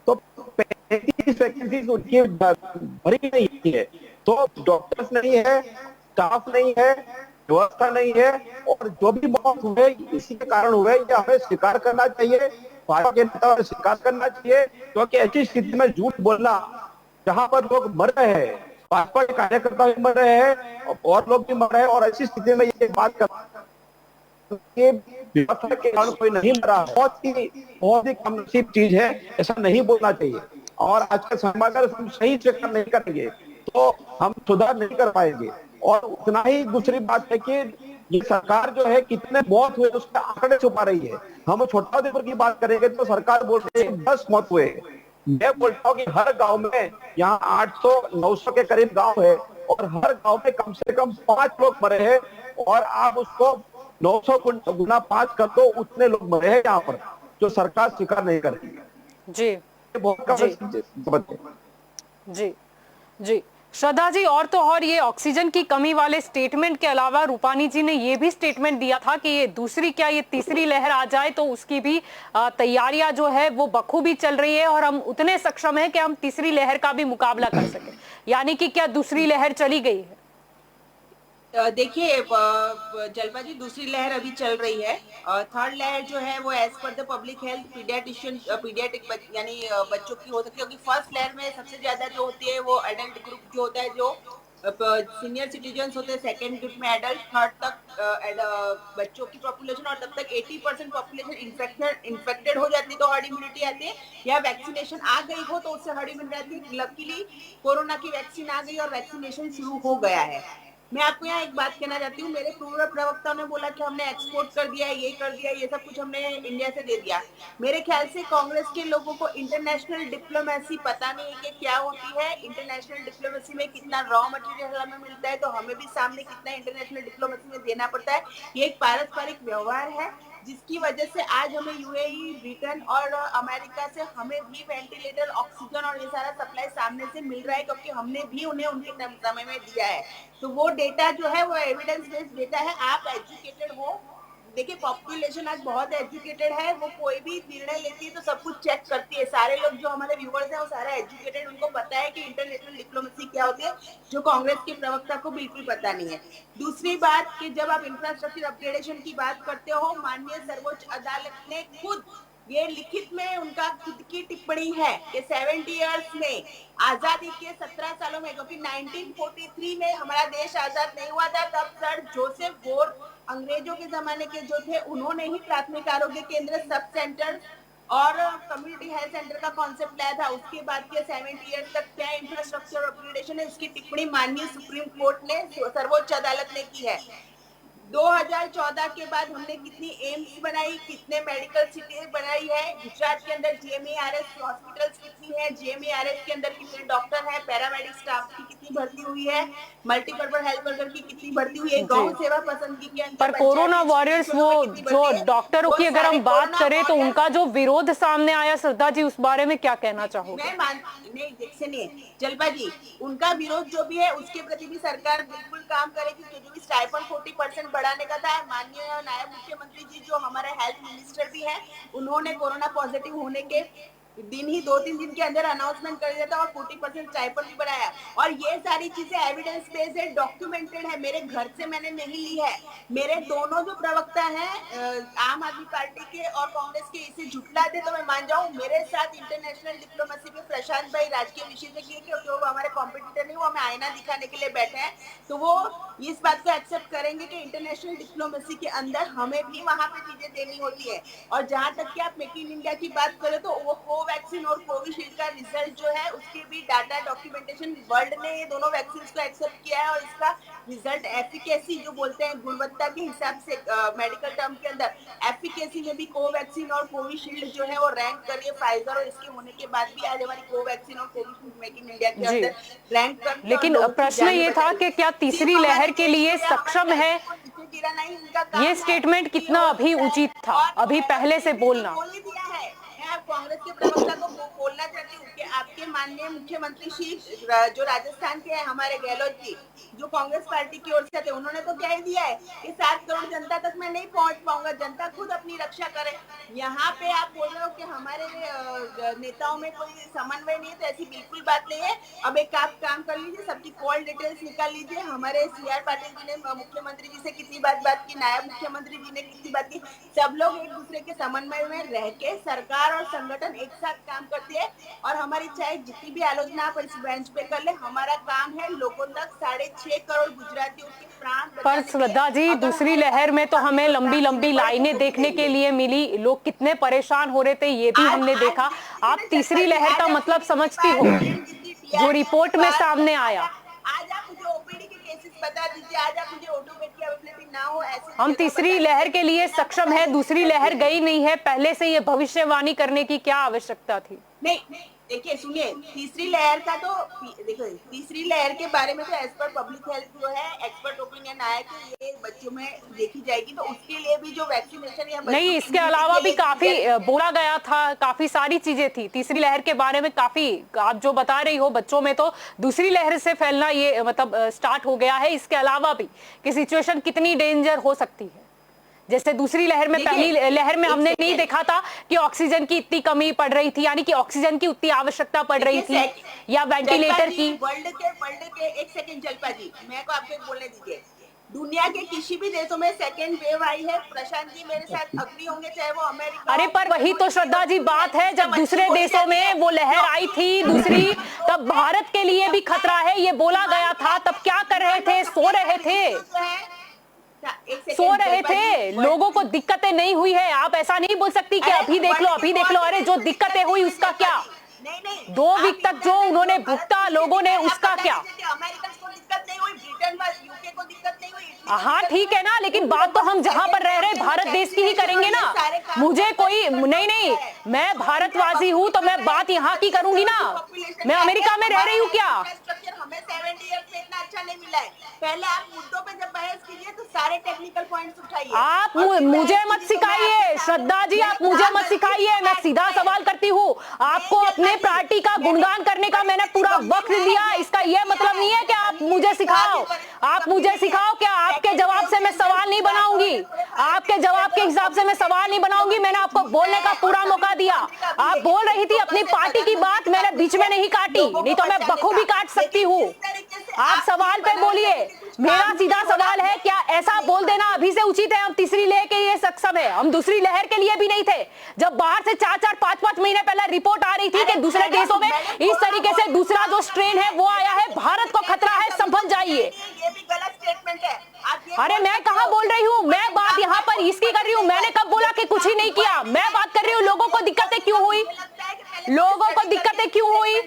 तो 35 वैकेंसीज उनकी भरी नहीं है। तो डॉक्टर्स नहीं है, स्टाफ नहीं है, व्यवस्था नहीं है, और जो भी मौत हुए इसी के कारण हुए, ये हमें स्वीकार करना चाहिए, भाजपा के नेता स्वीकार करना चाहिए। क्योंकि ऐसी स्थिति में झूठ बोलना, जहां पर लोग मर रहे हैं, भाजपा के कार्यकर्ता भी मर रहे हैं और लोग भी मर रहे हैं, और ऐसी स्थिति में ये बात व्यवस्था के कारण कोई नहीं मरा, बहुत ही कम नसीब चीज है, ऐसा नहीं बोलना चाहिए। और आज का समय अगर हम सही चेक नहीं करेंगे तो हम सुधार नहीं कर पाएंगे। और उतना ही दूसरी बात है कि ये सरकार जो है कितने मौत हुए उसके आंकड़े छुपा रही है। हम छोटा उदेपुर की बात करेंगे तो सरकार बोल रही है 10 मौत हुए। मैं बोलता हूँ कि हर गांव में यहाँ 800-900 के करीब गांव है, और हर गांव में कम से कम 5 लोग मरे हैं, और आप उसको 900 गुना 5 कर दो, उतने लोग मरे हैं यहाँ पर, जो सरकार स्वीकार नहीं कर रही है। जी बहुत जी जी श्रद्धा जी, और तो और ये ऑक्सीजन की कमी वाले स्टेटमेंट के अलावा रूपानी जी ने ये भी स्टेटमेंट दिया था कि ये दूसरी क्या ये तीसरी लहर आ जाए तो उसकी भी तैयारियां जो है वो बखूबी चल रही है, और हम उतने सक्षम हैं कि हम तीसरी लहर का भी मुकाबला कर सके। यानी कि क्या दूसरी लहर चली गई है? देखिए जलपा जी, दूसरी लहर अभी चल रही है। थर्ड लहर जो है वो as per the public health pediatrician pediatric यानी बच्चों की हो सकती है, क्योंकि फर्स्ट लहर में सबसे ज्यादा जो होती है वो एडल्ट ग्रुप जो होता है, जो सीनियर सिटीजन्स होते हैं, सेकेंड ग्रुप में एडल्ट, थर्ड तक बच्चों की पॉपुलेशन, और तब तक 80% पॉपुलेशन इन्फेक्टेड हो जाती है तो हर्ड इम्यूनिटी आती है, या वैक्सीनेशन आ गई हो तो उससे हर्ड इम्यूनिटी आती है। लकीली कोरोना की वैक्सीन आ गई और वैक्सीनेशन शुरू हो गया है। मैं आपको यहाँ एक बात कहना चाहती हूँ, मेरे पूर्व प्रवक्ताओं ने बोला कि हमने एक्सपोर्ट कर दिया, ये कर दिया, ये सब कुछ हमने इंडिया से दे दिया। मेरे ख्याल से कांग्रेस के लोगों को इंटरनेशनल डिप्लोमेसी पता नहीं है कि क्या होती है। इंटरनेशनल डिप्लोमेसी में कितना रॉ मटेरियल हमें मिलता है, तो हमें भी सामने कितना इंटरनेशनल डिप्लोमेसी में देना पड़ता है। ये एक पारस्परिक व्यवहार है, जिसकी वजह से आज हमें यूएई, ब्रिटेन और अमेरिका से हमें भी वेंटिलेटर, ऑक्सीजन और ये सारा सप्लाई सामने से मिल रहा है, क्योंकि हमने भी उन्हें उनके समय में दिया है। तो वो डेटा जो है वो एविडेंस बेस्ड डेटा है। आप एजुकेटेड हो, देखिए पॉपुलेशन आज बहुत एजुकेटेड है, वो कोई भी निर्णय लेती है तो सब कुछ चेक करती है। सारे लोग जो हमारे व्यूअर्स हैं वो सारे एजुकेटेड, उनको पता है कि इंटरनेशनल डिप्लोमेसी क्या होती है, जो कांग्रेस के प्रवक्ता को बिल्कुल पता नहीं है। दूसरी बात कि जब आप इंफ्रास्ट्रक्चर अपग्रेडेशन की बात करते हो, माननीय सर्वोच्च अदालत ने खुद ये लिखित में उनका खुद की टिप्पणी है कि 70 इयर्स में, आजादी के 17 सालों में, क्योंकि 1943 में हमारा देश आजाद नहीं हुआ था, तब सर जोसेफ बोर अंग्रेजों के जमाने के जो थे, उन्होंने ही प्राथमिक आरोग्य केंद्र, सब सेंटर और कम्युनिटी हेल्थ सेंटर का कॉन्सेप्ट लाया था। उसके बाद के 70 ईयर्स तक क्या इंफ्रास्ट्रक्चर अपग्रेडेशन है, उसकी टिप्पणी माननीय सुप्रीम कोर्ट ने, सर्वोच्च अदालत ने की है। 2014 के बाद हमने कितनी एम्स बनाई, कितने मेडिकल सिटी बनाई है। गुजरात के अंदर जीएमईआरएस हॉस्पिटल्स कितनी है, जीएमईआरएस के अंदर कितने डॉक्टर हैं, पैरामेडिक स्टाफ की कितनी भर्ती हुई है, मल्टीपर्पज हेल्थ वर्कर की कितनी भर्ती हुई है, गौ सेवा पसंदगी के अंदर पर कोरोना वॉरियर्स, वो जो डॉक्टरों की अगर हम बात करें तो उनका जो विरोध सामने आया, श्रद्धा जी, उस बारे में क्या कहना चाहोगे? नहीं, देखिए जलपा जी, उनका विरोध जो भी है उसके प्रति भी सरकार बिल्कुल काम करेगी। जो भी स्टाइपेंड 40% बढ़ाने का था, माननीय नायब मुख्यमंत्री जी जो हमारे हेल्थ मिनिस्टर भी हैं, उन्होंने कोरोना पॉजिटिव होने के दिन ही 2-3 दिन के अंदर अनाउंसमेंट कर दिया था और 40% स्टाइपेंड भी बढ़ाया। और ये सारी चीजें एविडेंस बेस्ड है, डॉक्यूमेंटेड है, मेरे घर से मैंने नहीं ली है। मेरे दोनों जो प्रवक्ता हैं आम आदमी पार्टी के और कांग्रेस के, इसे झुठला दे तो मैं मान जाऊं। मेरे साथ इंटरनेशनल डिप्लोमेसी में प्रशांत भाई राजकीय विषय से किए, क्योंकि वो हमारे कॉम्पिटिटर नहीं, वो हमें आईना दिखाने के लिए बैठे हैं, तो वो इस बात को एक्सेप्ट करेंगे कि इंटरनेशनल डिप्लोमेसी के अंदर हमें भी वहां पे चीजें देनी होती है। और जहां तक कि आप मेक इन इंडिया की बात करें तो वो कोवैक्सीन और कोविशील्ड का रिजल्ट जो है, उसके भी डाटा डॉक्यूमेंटेशन, वर्ल्ड ने ये दोनों वैक्सीन को एक्सेप्ट किया है, और इसका रिजल्ट एफिकेसी जो बोलते हैं गुणवत्ता के हिसाब से मेडिकल टर्म के अंदर, एफिकेसी में भी कोवैक्सीन और कोविशील्ड जो है वो रैंक कर रही है। फाइजर और इसके होने के बाद भी आज हमारी कोवैक्सीन और कोविशील्ड मेक इन इंडिया के अंदर रैंक कर। लेकिन प्रश्न ये था कि क्या तीसरी लहर के लिए सक्षम है, ये स्टेटमेंट कितना अभी उचित था, अभी पहले से बोलना? कांग्रेस के प्रवक्ता को बोलना चाहती हूँ कि आपके माननीय मुख्यमंत्री श्री जो राजस्थान के हैं हमारे गहलोत जी, जो कांग्रेस पार्टी की ओर से थे, उन्होंने तो कह दिया है कि 7 करोड़ जनता तक मैं नहीं पहुंच पाऊंगा, जनता खुद अपनी रक्षा करे। यहाँ पे आप बोल रहे हो कि हमारे नेताओं में कोई समन्वय नहीं है, तो ऐसी बिल्कुल बात नहीं है। अब एक आप काम कर लीजिए, सबकी कॉल डिटेल्स निकाल लीजिए। हमारे CR पाटिल जी ने मुख्यमंत्री जी से कितनी बात की, नायब मुख्यमंत्री जी ने कितनी बात की, सब लोग एक दूसरे के समन्वय में रह के सरकार और संगठन एक साथ काम करती है। और हमारी चाहे जितनी भी आलोचना आप इस बेंच पे कर ले, हमारा काम है लोगों तक 6.5 करोड़ गुजरातियों के प्राण। पर श्रद्धा जी, दूसरी लहर में तो हमें लंबी लंबी लाइनें देखने के लिए मिली, लोग कितने परेशान हो रहे थे ये भी हमने देखा। आप तीसरी लहर का मतलब समझती हो जो रिपोर्ट में सामने आया? आज आप मुझे ओपीडी के केसेस बता दीजिए, आज आप मुझे ओटो बेड की अवेलेबिलिटी ना हो, ऐसे हम तीसरी लहर के लिए सक्षम है, दूसरी लहर गई नहीं है, पहले से ये भविष्यवाणी करने की क्या आवश्यकता थी? नहीं, देखिए सुनिए, तीसरी लहर का तो देखो, तीसरी लहर के बारे में तो एज पर पब्लिक हेल्थ जो है एक्सपर्ट ओपिनियन आया कि ये बच्चों में देखी जाएगी, तो उसके लिए भी जो वैक्सीनेशन या नहीं, इसके अलावा भी काफी बोला गया था, काफी सारी चीजें थी तीसरी लहर के बारे में। काफी आप जो बता रही हो, बच्चों में तो दूसरी लहर से फैलना ये मतलब स्टार्ट हो गया है। इसके अलावा भी कि सिचुएशन कितनी डेंजर हो सकती है, जैसे दूसरी लहर में, पहली लहर में हमने नहीं देखा था कि ऑक्सीजन की इतनी कमी पड़ रही थी, यानी कि ऑक्सीजन की उतनी आवश्यकता पड़ रही थी या वेंटिलेटर की। वर्ल्ड के एक सेकंड जलपा जी, मैं को आपको बोलने दीजिए। दुनिया के किसी भी देशों में सेकेंड वेव आई है। प्रशांत जी मेरे साथ अग्री होंगे, चाहे वो अमेरिका। अरे पर वही तो श्रद्धा जी बात है, जब दूसरे देशों में वो लहर आई थी दूसरी, तब भारत के लिए भी खतरा है ये बोला गया था। तब क्या कर रहे थे? सो रहे थे, सो रहे थे, लोगों को दिक्कतें नहीं हुई है। आप ऐसा नहीं बोल सकती कि अभी देख लो, अभी देख लो। अरे जो दिक्कतें हुई उसका क्या? नहीं 2 वीक तक जो उन्होंने भुगता लोगों ने, उसका क्या? अमेरिकन को दिक्कत नहीं हुई, ब्रिटेन में यूके को दिक्कत नहीं हुई। हाँ ठीक है ना, लेकिन बात तो हम जहां पर रह रहे भारत देश की ही करेंगे ना। मुझे कोई नहीं, मैं भारतवासी हूँ तो मैं बात यहाँ की करूंगी ना। मैं अमेरिका में रह रही हूँ क्या? हमें 70 ईयर्स में इतना अच्छा नहीं मिला है। पहले आप मुद्दों पे जब बहस कीजिए तो सारे टेक्निकल पॉइंट्स उठाइए। आप मुझे मत सिखाइए श्रद्धा जी, आप मुझे मत सिखाइए। मैं सीधा सवाल करती हूँ, आपको अपने पार्टी का गुणगान करने का मैंने पूरा वक्त दिया। इसका यह मतलब नहीं है कि आप मुझे सिखाओ। आप मुझे सिखाओ क्या? आपके जवाब से मैं सवाल नहीं बनाऊंगी, आपके जवाब के हिसाब से मैं सवाल नहीं बनाऊंगी। मैंने आपको बोलने का पूरा मौका दिया। आप बोल रही थी अपनी पार्टी की बात, मैंने बीच में नहीं काटी, नहीं तो मैं बखूबी काट सकती हूँ। आप सवाल पे बोलिए। मेरा सीधा सवाल है, क्या ऐसा बोल देना अभी से उचित है हम तीसरी लहर के लिए सक्षम है? हम दूसरी लहर के लिए भी नहीं थे। जब बाहर से 4-4, 5-5 महीने पहले रिपोर्ट आ रही थी कि दूसरे देशों में इस तरीके से दूसरा जो स्ट्रेन है वो आया है, भारत को खतरा है, संभल जाइए। ये भी गलत स्टेटमेंट है। अरे मैं कहाँ बोल रही हूँ? मैं बात यहाँ पर इसकी कर रही हूँ। मैंने कब बोला कि कुछ ही नहीं किया? मैं बात कर रही हूँ लोगों को दिक्कतें क्यों हुई, लोगों को दिक्कतें क्यों हुई।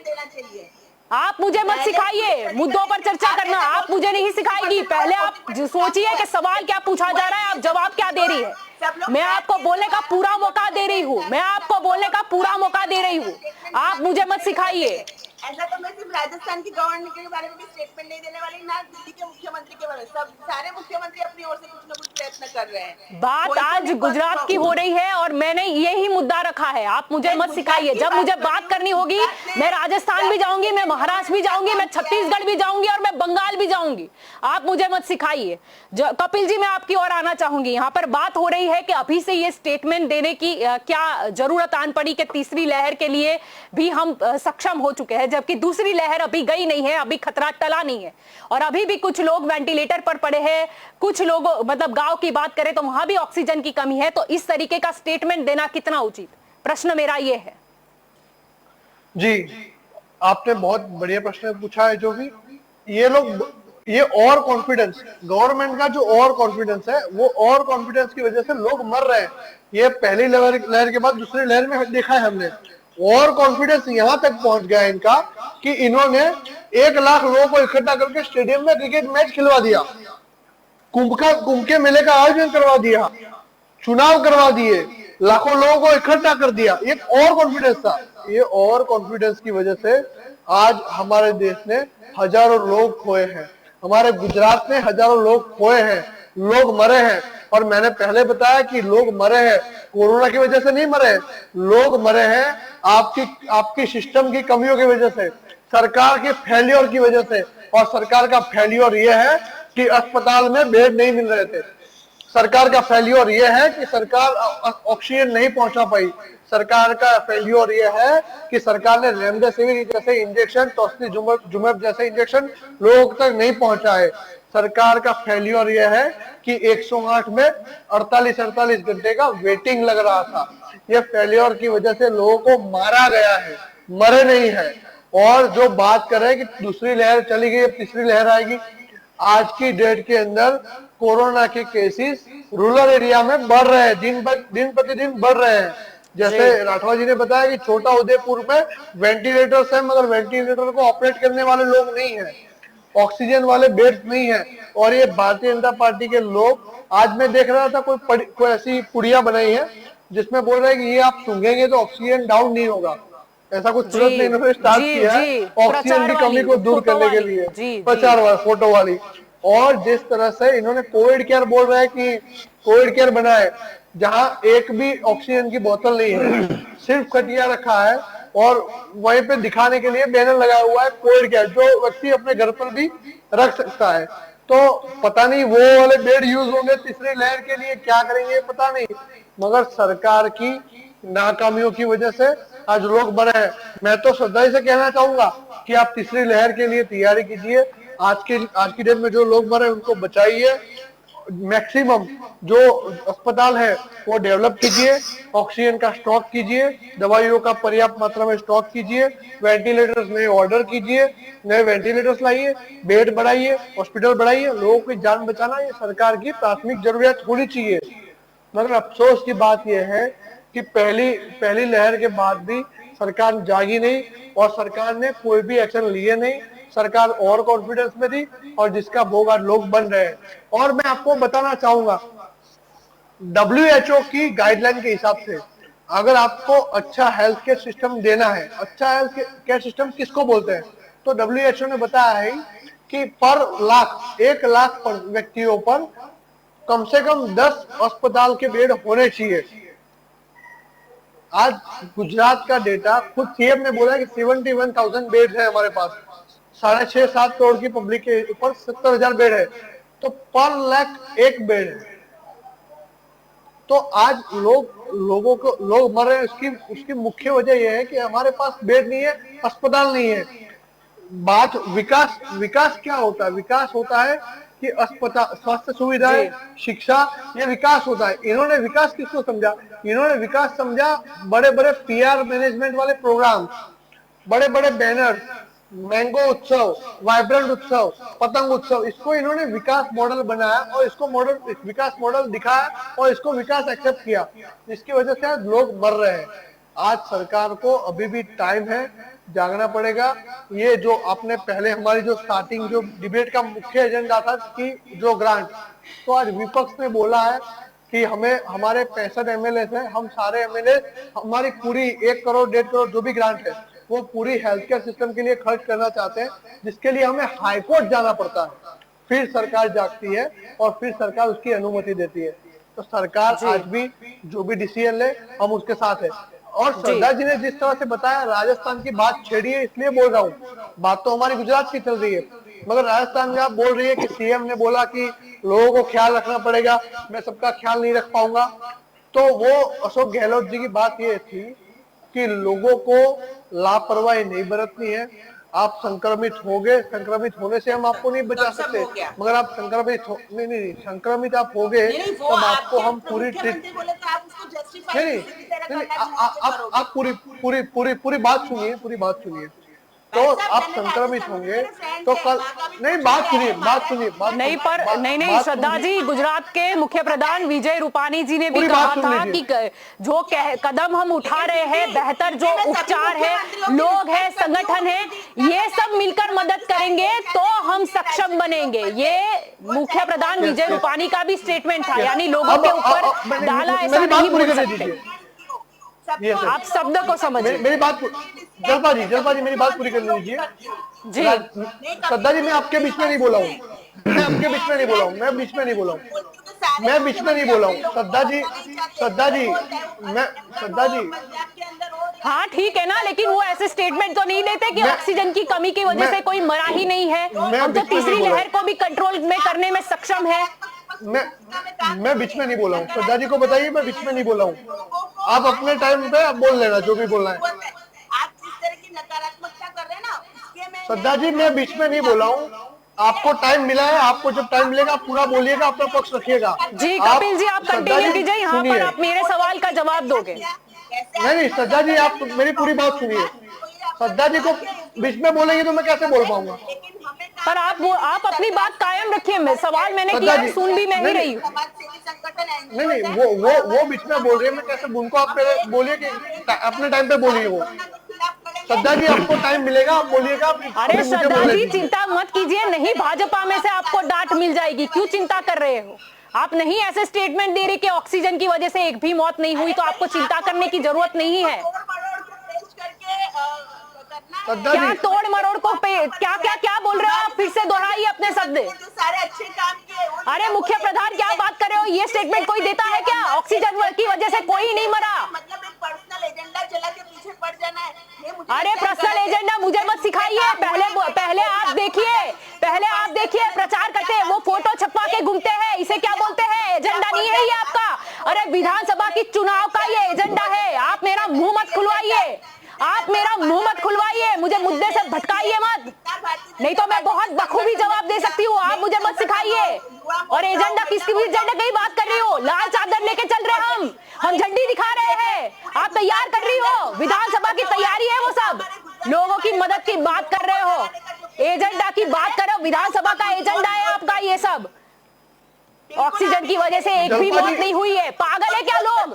आप मुझे मत सिखाइए मुद्दों पर चर्चा करना, आप मुझे नहीं सिखाएगी। पहले आप सोचिए कि सवाल क्या पूछा जा रहा है, आप जवाब क्या दे रही है। मैं आपको बोलने का पूरा मौका दे रही हूँ, मैं आपको बोलने का पूरा मौका दे रही हूँ। आप मुझे मत सिखाइए। ऐसा तो मैं सिर्फ राजस्थान की गवर्नमेंट के बारे में भी स्टेटमेंट नहीं देने वाली, ना दिल्ली के मुख्यमंत्री के बारे में। सब सारे मुख्यमंत्री अपनी ओर से कुछ न कुछ प्रयत्न कर रहे हैं। बात आज गुजरात की हो रही है और मैंने यही मुद्दा रखा है। आप मुझे मत सिखाइए। जब मुझे बात करनी होगी मैं राजस्थान भी जाऊंगी, मैं महाराष्ट्र भी जाऊंगी, मैं छत्तीसगढ़ भी जाऊंगी और मैं बंगाल भी जाऊंगी। आप मुझे मत सिखाइए। कपिल जी मैं आपकी ओर आना चाहूंगी। यहाँ पर बात हो रही है कि अभी से ये स्टेटमेंट देने की क्या जरूरत आन पड़ी कि तीसरी लहर के लिए भी हम सक्षम हो चुके हैं, जबकि दूसरी लहर अभी गई नहीं है, अभी खतरा टला नहीं है और अभी भी कुछ लोग वेंटिलेटर पर पड़े हैं। कुछ लोग मतलब गांव की बात करें तो वहां भी ऑक्सीजन की कमी है। तो इस तरीके का स्टेटमेंट देना कितना उचित? प्रश्न मेरा ये है। जी, आपने बहुत बढ़िया प्रश्न पूछा है। जो भी ये लोग, ये और कॉन्फिडेंस, गवर्नमेंट का जो और कॉन्फिडेंस है, वो और कॉन्फिडेंस की वजह से लोग मर रहे हैं। ये पहली लहर के बाद दूसरी लहर में देखा है हमने। और कॉन्फिडेंस यहां तक पहुंच गया इनका कि इन्होंने 1 लाख लोगों को इकट्ठा करके स्टेडियम में क्रिकेट मैच खिलवा दिया, कुंभ के मेले का आयोजन करवा दिया, चुनाव करवा दिए, लाखों लोगों को इकट्ठा कर दिया। एक और कॉन्फिडेंस था। ये और कॉन्फिडेंस की वजह से आज हमारे देश ने हजारों लोग खोए हैं, हमारे गुजरात में हजारों लोग खोए हैं, लोग मरे हैं। और मैंने पहले बताया कि लोग मरे हैं कोरोना की वजह से नहीं मरे, लोग मरे हैं आपकी सिस्टम की कमियों की वजह से, सरकार के फेल्योर की वजह से। और सरकार का फेल्योर यह है कि अस्पताल में बेड नहीं मिल रहे थे। सरकार का फेल्योर यह है कि सरकार ऑक्सीजन नहीं पहुंचा पाई। सरकार का फेल्योर यह है कि सरकार ने रेमडेसिविर जैसे इंजेक्शन, टोस्टिजुमेब जैसे इंजेक्शन लोगों तक नहीं पहुंचाए। सरकार का फेल्योर यह है कि 108 में 48 घंटे का वेटिंग लग रहा था। यह फेल्योर की वजह से लोगों को मारा गया है, मरे नहीं है। और जो बात कर रहे हैं कि दूसरी लहर चली गई, अब तीसरी लहर आएगी, आज की डेट के अंदर कोरोना के केसेस रूरल एरिया में बढ़ रहे हैं, दिन प्रतिदिन बढ़ रहे हैं। जैसे राठवा जी ने बताया कि छोटा उदयपुर में वेंटिलेटर्स है, मगर वेंटिलेटर को ऑपरेट करने वाले लोग नहीं है, ऑक्सीजन वाले बेड्स नहीं है। और ये भारतीय जनता पार्टी के लोग, आज मैं देख रहा था कोई ऐसी पुड़िया बनाई है जिसमें बोल रहे हैं कि ये आप सूंघेंगे तो ऑक्सीजन डाउन नहीं होगा। ऐसा कुछ तुरंत इन्होंने स्टार्ट किया है ऑक्सीजन की कमी को दूर करने के लिए, प्रचार वाला फोटो वाली। और जिस तरह से इन्होंने कोविड केयर बोल रहा है कि कोविड केयर बनाए, जहां एक भी ऑक्सीजन की बोतल नहीं है, सिर्फ खटिया रखा है और वहीं पे दिखाने के लिए बैनर लगा हुआ है कोविड केयर, जो व्यक्ति अपने घर पर भी रख सकता है। तो पता नहीं वो वाले बेड यूज होंगे तीसरी लहर के लिए, क्या करेंगे पता नहीं। मगर सरकार की नाकामियों की वजह से आज लोग मरे हैं। मैं तो श्रद्धा से कहना चाहूंगा कि आप तीसरी लहर के लिए तैयारी कीजिए, आज की डेट में जो लोग मरे उनको बचाइए, मैक्सिमम जो अस्पताल है वो डेवलप कीजिए, ऑक्सीजन का स्टॉक कीजिए, दवाइयों का पर्याप्त मात्रा में स्टॉक कीजिए, वेंटिलेटर्स नए ऑर्डर कीजिए, नए वेंटिलेटर्स लाइए, बेड बढ़ाइए, हॉस्पिटल बढ़ाइए। लोगों की जान बचाना ये सरकार की प्राथमिक जरूरियत होनी चाहिए। मगर अफसोस की बात यह है कि पहली लहर के बाद भी सरकार जागी नहीं और सरकार ने कोई भी एक्शन लिए नहीं। सरकार और कॉन्फिडेंस में थी और जिसका भोग आज लोग बन रहे हैं। और मैं आपको बताना चाहूंगा, WHO की गाइडलाइन के हिसाब से अगर आपको अच्छा हेल्थ केयर सिस्टम देना है, अच्छा हेल्थ केयर सिस्टम किसको बोलते हैं, तो WHO ने बताया है कि पर लाख 1 लाख व्यक्तियों पर कम से कम 10 अस्पताल के बेड होने चाहिए। आज गुजरात का डेटा खुद सीएम ने बोला कि 71,000 बेड है हमारे पास, 6.5-7 करोड़ की पब्लिक के ऊपर 70,000 बेड है, तो पर लाख एक बेड है। तो आज लोग मर रहे हैं। उसकी मुख्य वजह यह है कि हमारे पास बेड नहीं है, अस्पताल नहीं है। बात विकास क्या होता है? विकास होता है कि अस्पताल, स्वास्थ्य सुविधाएं, शिक्षा, ये विकास होता है। इन्होंने विकास किसको समझा? इन्होंने विकास समझा बड़े बड़े PR मैनेजमेंट वाले प्रोग्राम, बड़े बड़े बैनर, मैंगो उत्सव, वाइब्रेंट उत्सव, पतंग उत्सव, इसको इन्होंने विकास मॉडल बनाया और इसको विकास मॉडल दिखाया और इसको विकास एक्सेप्ट किया, जिसकी वजह से लोग मर रहे हैं। आज सरकार को अभी भी टाइम है, जागना पड़ेगा। ये जो आपने पहले हमारी जो स्टार्टिंग जो डिबेट का मुख्य एजेंडा था कि जो ग्रांट, तो आज विपक्ष ने बोला है कि हमें हमारे 65 MLA हैं, हम सारे MLA हमारी पूरी 1 करोड़ 1.5 करोड़ जो भी ग्रांट है वो पूरी हेल्थ केयर सिस्टम के लिए खर्च करना चाहते हैं, जिसके लिए हमें हाईकोर्ट जाना पड़ता है। फिर सरकार जागती है और फिर सरकार उसकी अनुमति देती है। तो सरकार आज भी जो भी डिसीजन ले हम उसके साथ है। और श्रद्धा जी ने जिस तरह से बताया, राजस्थान की बात छेड़ी है इसलिए बोल रहा हूँ, बात तो हमारी गुजरात की चल रही है, मगर राजस्थान में आप बोल रही है कि सीएम ने बोला कि लोगों को ख्याल रखना पड़ेगा, मैं सबका ख्याल नहीं रख पाऊंगा। तो वो अशोक गहलोत जी की बात ये थी कि लोगों को लापरवाही नहीं बरतनी है। आप संक्रमित हो गए, संक्रमित होने से हम आपको नहीं बचा सकते, मगर आप संक्रमित नहीं संक्रमित आप हो गए तब आपको हम पूरी आप पूरी बात सुनिए। तो आप संक्रमित होंगे तो कल नहीं, बात सुनिए नहीं श्रद्धा जी, गुजरात के मुख्य प्रधान विजय रूपानी जी ने भी कहा था कि जो कदम हम उठा रहे हैं, बेहतर जो उपचार है, लोग है, संगठन है, ये सब मिलकर मदद करेंगे तो हम सक्षम बनेंगे। ये मुख्य प्रधान विजय रूपानी का भी स्टेटमेंट था, यानी लोगों के ऊपर डाला ऐसा नहीं बोल सकते। आप शब्द को समझिए। मेरी बात जल्पा जी मेरी बात पूरी कर लीजिए जी। श्रद्धा जी, मैं आपके बीच में नहीं बोला हूँ, मैं बीच में नहीं बोला हूँ। श्रद्धा जी हाँ ठीक है ना, लेकिन वो ऐसे स्टेटमेंट तो नहीं देते कि ऑक्सीजन की कमी की वजह से कोई मरा ही नहीं है, हम तो तीसरी लहर को भी कंट्रोल में करने में सक्षम है। मैं बीच में नहीं बोला हूँ। श्रद्धा जी को बताइए, मैं बीच में नहीं बोला हूँ। आप अपने टाइम पे आप बोल लेना जो भी बोलना है। आप जिस तरह की नकारात्मकता कर रहे हैं ना, उसके में श्रद्धा जी मैं बीच में नहीं बोला हूँ। आपको टाइम मिला है, आपको जब टाइम मिलेगा आप पूरा बोलिएगा, अपना पक्ष रखिएगा। जी कपिल जी, आप कंटिन्यू कीजिए, यहाँ पर आप मेरे सवाल का जवाब दोगे। नहीं श्रद्धा जी, आप मेरी पूरी बात सुनिए। श्रद्धा जी को बीच में बोलेंगे तो मैं कैसे बोल पाऊंगा? पर आप अपनी बात कायम रखिए, सवाल मैंने किया, सुन भी मैं ही रही हूँ। नहीं वो बीच में बोल रही है, मैं कैसे उनको आप पहले बोलिए कि अपने टाइम पे बोलिए। वो श्रद्धा जी आपको टाइम मिलेगा, आप बोलिएगा। अरे श्रद्धा जी चिंता मत कीजिए, नहीं भाजपा में से आपको डांट मिल जाएगी, क्यों चिंता कर रहे हो? आप नहीं ऐसे स्टेटमेंट दे रहे कि ऑक्सीजन की वजह से एक भी मौत नहीं हुई, तो आपको चिंता करने की जरूरत नहीं है। क्या तोड़ मरोड़ को क्या बोल रहे हो आप? फिर से दोहराइए अपने शब्द। सारे अच्छे काम किए। अरे मुख्य प्रधान क्या बात कर रहे हो? ये स्टेटमेंट कोई देता है क्या? ऑक्सीजन की वजह से कोई नहीं मरा। मतलब एक पर्सनल एजेंडा चला के पीछे पड़ जाना है, ये मुझे अरे पर्सनल एजेंडा मुझे मत सिखाइए, पहले आप देखिए प्रचार करते हैं, वो फोटो छपवा के घूमते हैं, इसे क्या बोलते हैं? एजेंडा नहीं है ये आपका। अरे विधानसभा की चुनाव का ये एजेंडा है। आप मेरा मुंह मत खुलवाइए, मुझे मुद्दे से भटकाइए मत, नहीं तो मैं बहुत बखूबी जवाब ऑक्सीजन की वजह से एक भी जलपा मौत जी- नहीं हुई है। पागल है क्या लोग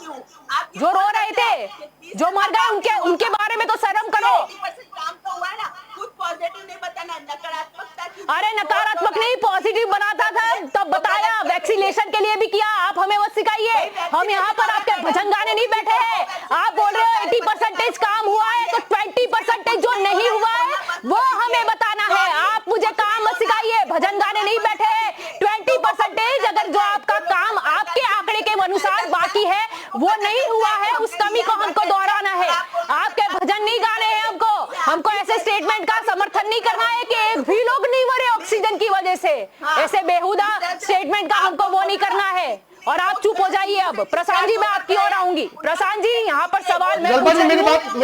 जो रो रहे थे, जो मर गए, उनके उनके बारे में तो शर्म करो। 80% काम तो हुआ है ना, कुछ पॉजिटिव नहीं बताना, नकारात्मकता की। अरे नकारात्मक नहीं, पॉजिटिव बनाता था तब बताया, वैक्सीनेशन के लिए भी किया। आप हमें मत सिखाइए, हम यहाँ पर आपके भजन गाने नहीं बैठे हैं। आप बोल रहे हो 80% काम हुआ है, तो 20% जो नहीं हुआ है वो हमें बताना है। आप मुझे काम मत सिखाइए, भजन गाने नहीं बैठे हैं। 20% अगर जो आपका काम आपके आंकड़े के अनुसार बाकी है वो नहीं हुआ है, उस कमी को हमको दोहराना है। आपके भजन नहीं गाने हैं, हमको ऐसे स्टेटमेंट का समर्थन नहीं करना है कि एक भी लोग नहीं मरे ऑक्सीजन की वजह से। ऐसे बेहुदा स्टेटमेंट का हमको वो नहीं करना है। और आप चुप हो जाइए अब। प्रशांत जी, मैं आपकी ओर आऊंगी। प्रशांत जी, यहाँ पर सवाल मैं जलपा पूछ जी, रही मेरी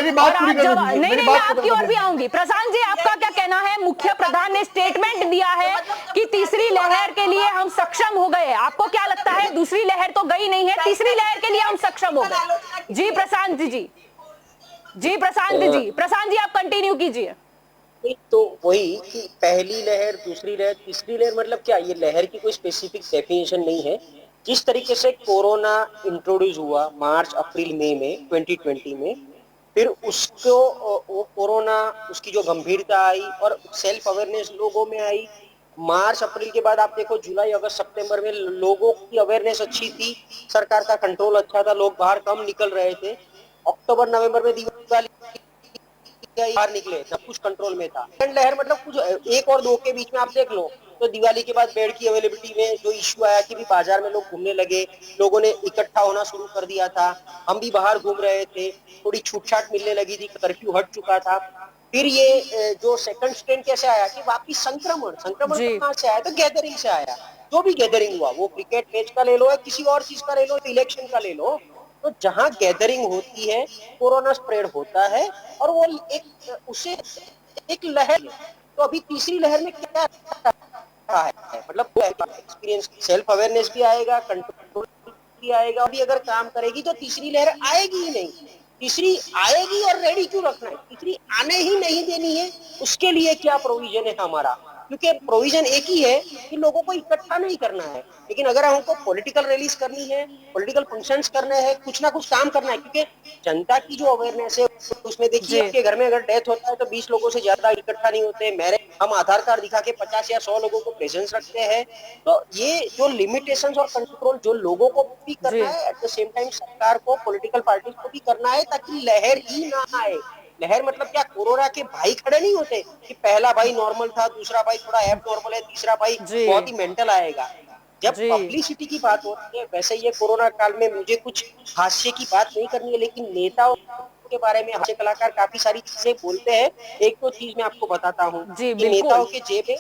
हूँ बात और पूरी आप कर जवाब दीजिए। नहीं मेरी नहीं, बात मैं आपकी खत्म ओर भी कर आऊंगी। प्रशांत जी, आपका क्या कहना है? मुख्य प्रधान ने स्टेटमेंट दिया है कि तीसरी लहर के लिए हम सक्षम हो गए। आपको क्या लगता है? दूसरी लहर तो गई नहीं है, तीसरी लहर के लिए हम सक्षम हो गए। जी प्रशांत जी, प्रशांत जी आप कंटिन्यू कीजिए। तो वही कि पहली लहर, दूसरी लहर, तीसरी लहर, मतलब क्या, ये लहर की कोई स्पेसिफिक डेफिनेशन नहीं है। जिस तरीके से कोरोना इंट्रोड्यूस हुआ मार्च अप्रैल मई में 2020 में, फिर उसको वो कोरोना, उसकी जो गंभीरता आई और सेल्फ अवेयरनेस लोगों में आई। मार्च अप्रैल के बाद आप देखो जुलाई अगस्त सितंबर में लोगों की अवेयरनेस अच्छी थी, सरकार का कंट्रोल अच्छा था, लोग बाहर कम निकल रहे थे। अक्टूबर नवंबर में दिवाली बाहर निकले, सब कुछ कंट्रोल में था। सेकंड लहर मतलब कुछ 1 और 2 के बीच में आप देख लो, तो दिवाली के बाद बेड की अवेलेबिलिटी में जो इश्यू आया कि भी बाजार में लोग घूमने लगे, लोगों ने इकट्ठा होना शुरू कर दिया था, हम भी बाहर घूम रहे थे, थोड़ी छूट छाट मिलने लगी थी, कर्फ्यू हट चुका था। फिर ये जो सेकंड स्ट्रेन कैसे आया कि वापिस संक्रमण जी कहाँ से आया? तो गैदरिंग से आया। जो भी गैदरिंग हुआ, वो क्रिकेट मैच का ले लो या किसी और चीज का ले लो, इलेक्शन का ले लो, तो जहां गैदरिंग होती है कोरोना स्प्रेड होता है और वो एक उसे एक लहर। तो अभी तीसरी लहर में क्या रहा है, मतलब एक्सपीरियंस, सेल्फ अवेयरनेस भी आएगा, कंट्रोल भी आएगा, अभी अगर काम करेगी तो तीसरी लहर आएगी ही नहीं। तीसरी आएगी और रेडी क्यों रखना है? तीसरी आने ही नहीं देनी है, उसके लिए क्या प्रोविजन है हमारा? क्योंकि प्रोविजन एक ही है कि लोगों को इकट्ठा नहीं करना है, लेकिन अगर हमको पॉलिटिकल रैलीज करनी है, पॉलिटिकल फंक्शंस करने हैं, कुछ ना कुछ काम करना है, क्योंकि जनता की जो अवेयरनेस है उसमें देखिए, जी आपके घर में अगर डेथ होता है तो 20 लोगों से ज्यादा इकट्ठा नहीं होते। मेरे हम आधार कार्ड दिखा के 50 या 100 लोगों को प्रेजेंस रखते हैं। तो ये जो लिमिटेशंस और कंट्रोल जो लोगों को भी जी करना है, एट द सेम टाइम सरकार को, पॉलिटिकल पार्टीज को भी करना है, ताकि लहर ही ना आए। लहर मतलब क्या, कोरोना के भाई खड़े नहीं होते कि पहला भाई नॉर्मल था, दूसरा भाई थोड़ा एब नॉर्मल है, तीसरा भाई जी बहुत ही मेंटल आएगा। जब जी पब्लिसिटी की बात होती है, वैसे ये कोरोना काल में मुझे कुछ हास्य की बात नहीं करनी है, लेकिन नेताओं के बारे में हास्य कलाकार काफी सारी चीजें बोलते हैं। एक तो चीज मैं आपको बताता हूँ जी कि नेताओं बिल्कुल। के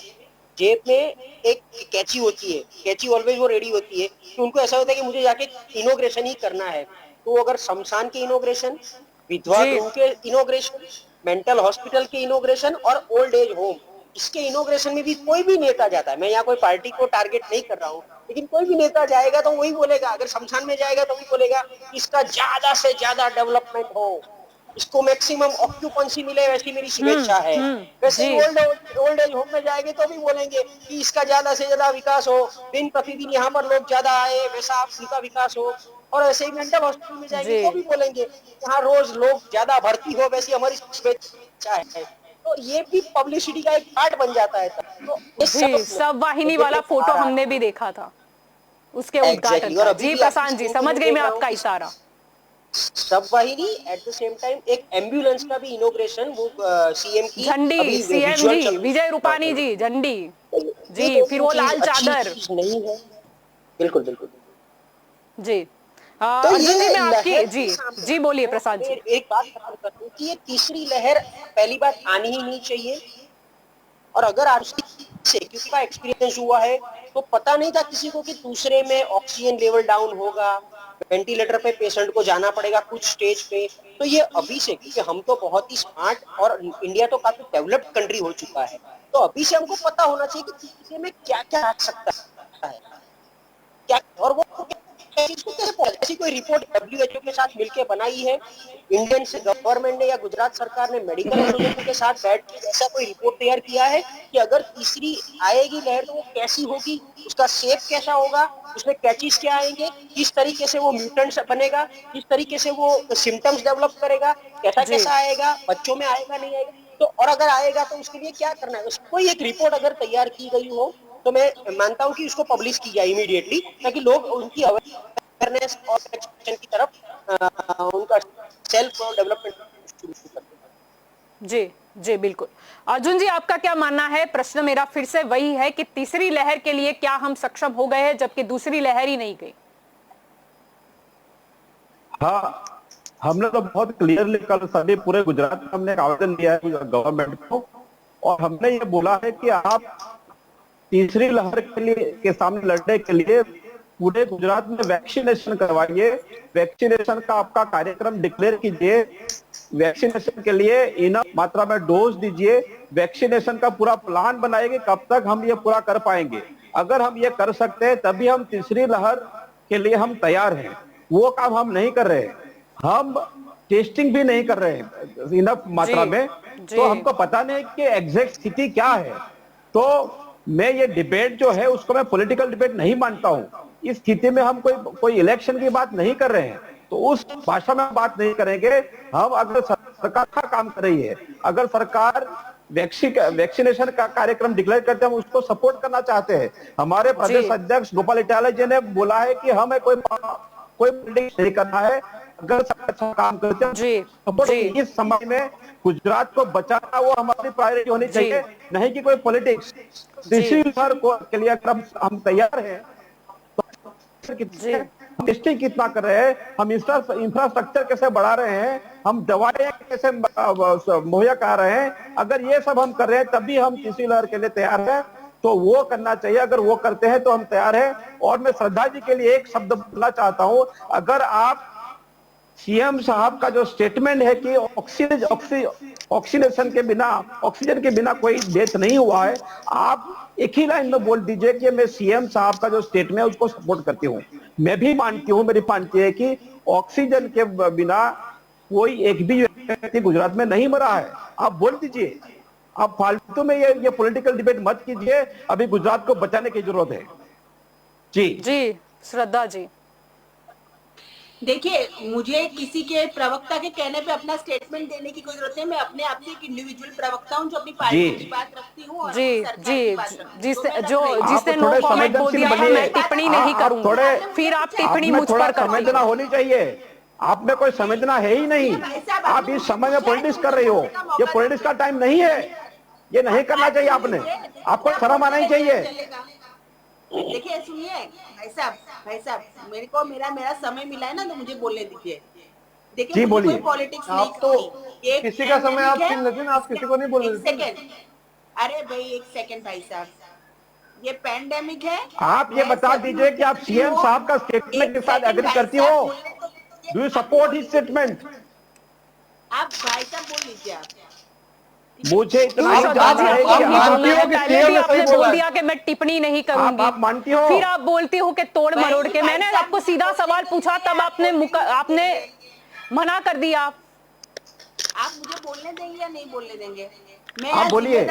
जेब में एक कैची होती है, कैची ऑलवेज वो रेडी होती है कि उनको ऐसा होता है कि मुझे जाके इनोग्रेशन ही करना है। तो अगर शमशान के इनोग्रेशन, विधवा जी गृह के इनोग्रेशन, मेंटल हॉस्पिटल के इनोग्रेशन और ओल्ड एज होम, इसके इनोग्रेशन में भी कोई भी नेता जाता है, मैं यहाँ कोई पार्टी को टारगेट नहीं कर रहा हूँ, लेकिन कोई भी नेता जाएगा तो वही बोलेगा, अगर शमशान में जाएगा तो वही बोलेगा कि इसका ज्यादा से ज्यादा डेवलपमेंट हो, इसको मैक्सिमम ऑक्यूपेंसी मिले, वैसी मेरी शुभेच्छा है। वैसे जी ही ओल्ड एज होम में जाएंगे तो भी बोलेंगे कि इसका ज्यादा से ज्यादा विकास हो, दिन प्रतिदिन यहाँ पर लोग ज्यादा आए, वैसा उनका विकास हो। और ऐसे ही मेंटल हॉस्पिटल में जाएंगे जी तो भी बोलेंगे यहाँ रोज लोग ज्यादा भर्ती हो, वैसी हमारी शुभेच्छा है। तो ये भी पब्लिसिटी का एक पार्ट बन जाता है तब। तो ये जी, सब सब वाहिनी मुद्दे वाला पे फोटो आ रहा हमने है। भी देखा था, उसके एग्जैक्टली, उद्घाटन और का। अभी जी भी आपकी प्रशांत जी, स्क्रीन पे समझ मैं गई देख मैं रहा हूँ आपका कि इशारा। सब वाहिनी, एट द सेम टाइम एक एम्बुलेंस का भी इनोग्रेशन, वो सीएम की झंडी अभी सीएम विजुअल जी चल विजय हाँ, रूपानी जी, झंडी ये जी, फिर दोनों वो चीज लाल अच्छी चादर। चीज नहीं है। बिल्कुल बिल्कुल। जी तो अर्जुन जी, ये मैं लहर आपकी के जी सामने जी बोलिए तो प्रसाद हमें जी। एक बात खत्म करनी कि ये तीसरी लहर पहली बात आनी ही नहीं चाहिए। और अगर आज से, क्योंकि का एक्सपीरियंस हुआ है, तो पता नहीं था किसी को कि दूसरे में ऑक्सीजन लेवल डाउन होगा, वेंटिलेटर पे पेशेंट को जाना पड़ेगा कुछ स्टेज पे। तो ये अभी से, क्योंकि हम तो बहुत ही स्मार्ट और इंडिया तो काफी डेवलप्ड कंट्री हो चुका है, तो अभी से हमको पता होना चाहिए कि तीसरे में क्या क्या आ सकता है, क्या और वो इसको कैसे पहुंचे। ऐसी कोई रिपोर्ट डब्ल्यूएचओ के साथ मिलकर बनाई है, इंडियन से गवर्नमेंट ने या गुजरात सरकार ने मेडिकल एसोसिएशन के साथ बैठ के ऐसा कोई रिपोर्ट तैयार किया है कि अगर तीसरी आएगी लहर तो वो कैसी होगी, उसका शेप कैसा होगा, उसमें कैचेस क्या आएंगे, किस तरीके से वो म्यूटेंट्स बनेगा, किस तरीके से वो सिम्टम्स डेवलप करेगा, कैसा जी। कैसा आएगा, बच्चों में आएगा नहीं आएगा, तो और अगर आएगा तो उसके लिए क्या करना है, कोई एक रिपोर्ट अगर तैयार की गई हो तो मैं मानता हूं कि उसको पब्लिश की जाए इमीडिएटली, ताकि लोग उनकी अवेयरनेस और एक्शन की तरफ उनका सेल्फ डेवलपमेंट शुरू कर दें। जी जी बिल्कुल। अर्जुन जी, आपका क्या मानना है? प्रश्न मेरा फिर से वही है कि तीसरी लहर के लिए क्या हम सक्षम हो गए हैं, जबकि दूसरी लहर ही नहीं गई? हाँ, हमने तो बहुत क्लियरली कल सभी पूरे गुजरात में हमने एक आवेदन दिया है गवर्नमेंट को, और हमने ये बोला है कि आप तीसरी लहर के लिए के सामने लड़ने के लिए पूरे गुजरात में वैक्सीनेशन करवाइए, वैक्सीनेशन का आपका कार्यक्रम डिक्लेयर कीजिए, वैक्सीनेशन के लिए इनफ मात्रा में डोज दीजिए, वैक्सीनेशन का पूरा प्लान बनाएंगे, कब तक हम ये पूरा कर पाएंगे। अगर हम ये कर सकते हैं तभी हम तीसरी लहर के लिए हम तैयार हैं। वो काम हम नहीं कर रहे, हम टेस्टिंग भी नहीं कर रहे इनफ मात्रा में, तो हमको पता नहीं कि एग्जैक्ट स्थिति क्या है। तो मैं ये डिबेट जो है उसको मैं पॉलिटिकल डिबेट नहीं मानता हूं। इस स्थिति में हम कोई इलेक्शन की बात नहीं कर रहे हैं, तो उस भाषा में बात नहीं करेंगे। हम अगर सरकार का काम कर रही है, अगर सरकार वैक्सीनेशन का कार्यक्रम डिक्लेयर करते हैं, हम उसको सपोर्ट करना चाहते हैं। हमारे प्रदेश अध्यक्ष गोपाल इटालिया जी ने बोला है कि हमें कोई पॉलिटिक्स नहीं करना है, अगर अच्छा काम करते हैं सपोर्ट। इस समय में गुजरात को बचाना वो हमारी प्रायोरिटी होनी चाहिए, नहीं कि कोई पॉलिटिक्स। तीसरी लहर के लिए अगर हम तैयार हैं, टेस्टिंग कितना कर रहे हैं, हम इंफ्रास्ट्रक्चर कैसे बढ़ा रहे हैं, हम दवाएं कैसे मुहैया करा रहे हैं, अगर ये सब हम कर रहे हैं तभी हम तीसरी लहर के लिए तैयार हैं। तो वो करना चाहिए, अगर वो करते हैं तो हम तैयार हैं। और मैं श्रद्धा जी के लिए एक शब्द बोलना चाहता हूं, अगर आप सीएम साहब का जो स्टेटमेंट है कि ऑक्सीजन के बिना कोई डेथ नहीं हुआ है, आप एक ही लाइन में बोल दीजिए कि मैं सीएम साहब का जो स्टेटमेंट है उसको सपोर्ट करती हूँ। मैं भी मानती हूँ, मेरी मानती है कि ऑक्सीजन के बिना कोई एक भी व्यक्ति गुजरात में नहीं मरा है। आप बोल दीजिए, आप फालतू में ये पॉलिटिकल डिबेट मत कीजिए। अभी गुजरात को बचाने की जरूरत है। जी जी श्रद्धा जी। देखिए, मुझे किसी के प्रवक्ता के कहने पे अपना स्टेटमेंट देने की कोई जरूरत नहीं। मैं अपने आप से एक इंडिविजुअल प्रवक्ता हूं जो अपनी पार्टी की बात रखती हूं और सरकार की बात रखती हूं। जिसने नो कमेंट बोल दिया है, मैं टिप्पणी नहीं करूंगा। फिर आप टिप्पणी मुझ पर करती हैं। संवेदना होनी चाहिए। आप में कोई संवेदना है ही नहीं। आप इस समय में पॉलिटिक्स कर रही हो, ये पॉलिटिक्स का टाइम नहीं है, ये नहीं करना चाहिए। आपको शर्म आना चाहिए। देखिए सुनिए भाई साहब मेरा समय मिला है ना, तो मुझे बोलने दीजिए। देखिए मुझे कोई पॉलिटिक्स नहीं, आप तो किसी का समय आप छीन लेते हैं, आप किसी को नहीं बोल रहे। सेकंड, अरे भाई एक सेकंड भाई साहब, ये पैंडेमिक है। आप ये बता दीजिए कि आप सीएम साहब का स्टेटमेंट के साथ एग्री करती हो? Do you support his statement? आप भाई साहब बोल लीजिए। आप मुझे इतना आपने बोल दिया कि मैं टिप्पणी नहीं करूंगी। आप मानती हो? फिर आप बोलती हो कि तोड़ मरोड़ के। मैंने आपको सीधा सवाल पूछा, तब आपने मना कर दिया। आप मुझे बोलने देंगे या नहीं बोलने देंगे? मैं आप बोलिए।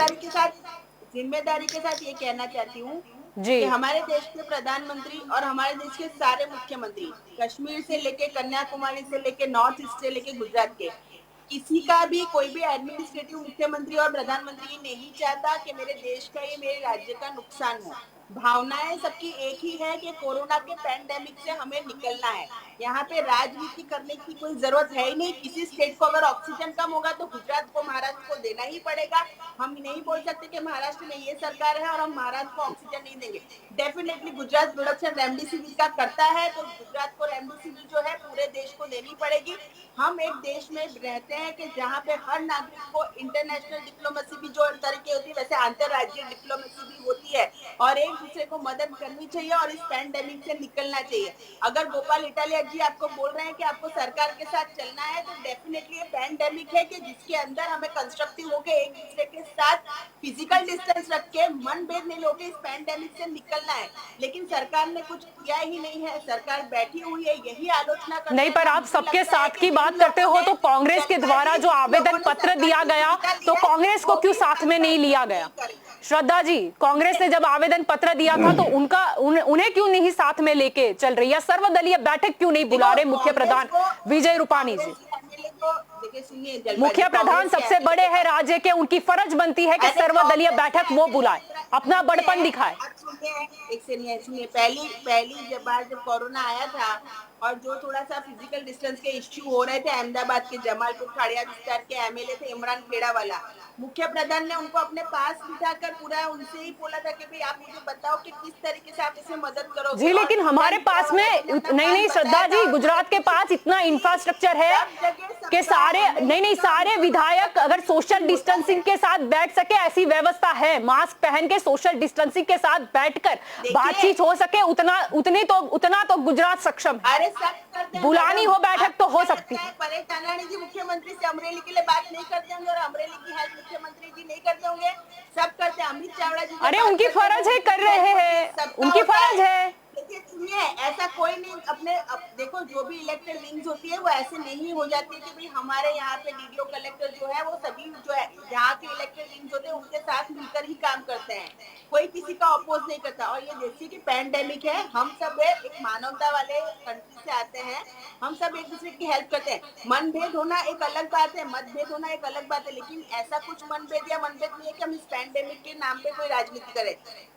जिम्मेदारी के साथ ये कहना चाहती हूँ जी, कि हमारे देश के प्रधानमंत्री और हमारे देश के सारे मुख्यमंत्री, कश्मीर से लेके कन्याकुमारी से लेके नॉर्थ ईस्ट से लेके गुजरात के, किसी का भी कोई भी एडमिनिस्ट्रेटिव मुख्यमंत्री और प्रधानमंत्री ये नहीं चाहता कि मेरे देश का, ये मेरे राज्य का नुकसान हो। भावनाएं सबकी एक ही है कि कोरोना के पैंडेमिक से हमें निकलना है। यहाँ पे राजनीति करने की कोई जरूरत है ही नहीं। किसी स्टेट को अगर ऑक्सीजन कम होगा तो गुजरात को, महाराष्ट्र को देना ही पड़ेगा। हम नहीं बोल सकते कि महाराष्ट्र में ये सरकार है और हम महाराष्ट्र को ऑक्सीजन नहीं देंगे। डेफिनेटली गुजरात प्रोडक्शन रेमडेसिविर का करता है, तो गुजरात को रेमडेसिविर जो है पूरे देश को देनी पड़ेगी। हम एक देश में रहते हैं कि जहाँ पे हर नागरिक को इंटरनेशनल डिप्लोमेसी भी जो तरीके होती है, वैसे अंतरराज्यीय डिप्लोमेसी भी होती है, और एक दूसरे को मदद करनी चाहिए और इस पैंडेमिक से निकलना चाहिए। अगर गोपाल इटालिया जी आपको बोल रहे हैं कि आपको सरकार के साथ चलना है, तो डेफिनेटली ये पैंडेमिक है कि जिसके अंदर हमें कंस्ट्रक्टिव होकर एक दूसरे के साथ फिजिकल डिस्टेंस रख के, मनभेद नहीं होकर इस पैंडेमिक से निकलना है। लेकिन सरकार ने कुछ किया ही नहीं है। सरकार बैठी हुई है, यही आलोचना करते नहीं, पर आप सबके साथ की बात करते हो, तो कांग्रेस के द्वारा जो आवेदन पत्र दिया गया, तो कांग्रेस को क्यों साथ में नहीं लिया गया? श्रद्धा जी, कांग्रेस ने जब आवेदन पत्र पत्र दिया था, तो उन्हें क्यों नहीं साथ में लेके चल रही है? सर्वदलीय बैठक क्यों नहीं बुला रहे मुख्य प्रधान विजय रूपाणी जी? मुख्य प्रधान सबसे बड़े हैं राज्य के, उनकी फर्ज बनती है कि सर्वदलीय बैठक वो बुलाए, अपना बड़पन दिखाए। सुनिए, पहली बार जब कोरोना आया था और जो थोड़ा सा फिजिकल डिस्टेंस के इश्यू हो रहे थे, अहमदाबाद के जमालपुर खड़िया विस्तार के एमएलए थे इमरान खेड़ा वाला, मुख्य प्रधान ने उनको अपने पास बिठाकर पूरा उनसे ही बोला था कि भाई आप मुझे बताओ कि किस तरीके से आप इसे मदद करोगे। जी, लेकिन हमारे पास में नहीं श्रद्धा जी, गुजरात के पास इतना इंफ्रास्ट्रक्चर है कि सारे विधायक अगर सोशल डिस्टेंसिंग के साथ बैठ सके, ऐसी व्यवस्था है, मास्क पहन के सोशल डिस्टेंसिंग के साथ बैठकर बातचीत हो सके, उतना तो गुजरात सक्षम है। बुलानी हो बैठक तो हो सकती है। परेश धानाणी जी मुख्यमंत्री से अमरेली के लिए बात नहीं करते होंगे और अमरेली की हेल्प मुख्यमंत्री जी नहीं करते होंगे, सब करते हैं। अमित चावड़ा जी, अरे उनकी फर्ज है, कर रहे हैं, उनकी फर्ज है। देखिए सुनिए, ऐसा कोई नहीं देखो जो भी इलेक्टेड विंग्स होती है वो ऐसे नहीं हो जाती कि भाई हमारे यहाँ पे डीडीओ कलेक्टर जो है वो सभी जो है यहाँ के इलेक्टेड विंग्स होते हैं उनके साथ मिलकर ही काम करते हैं, कोई किसी का अपोज नहीं करता। और ये जैसे कि पैंडेमिक है, हम सब एक मानवता वाले कंट्री से आते हैं, हम सब एक दूसरे की हेल्प करते हैं। मनभेद होना एक अलग बात है, मतभेद होना एक अलग बात है, लेकिन ऐसा कुछ मनभेद या मनभेद नहीं है कि हम इस पैंडेमिक के नाम पे कोई राजनीति करें।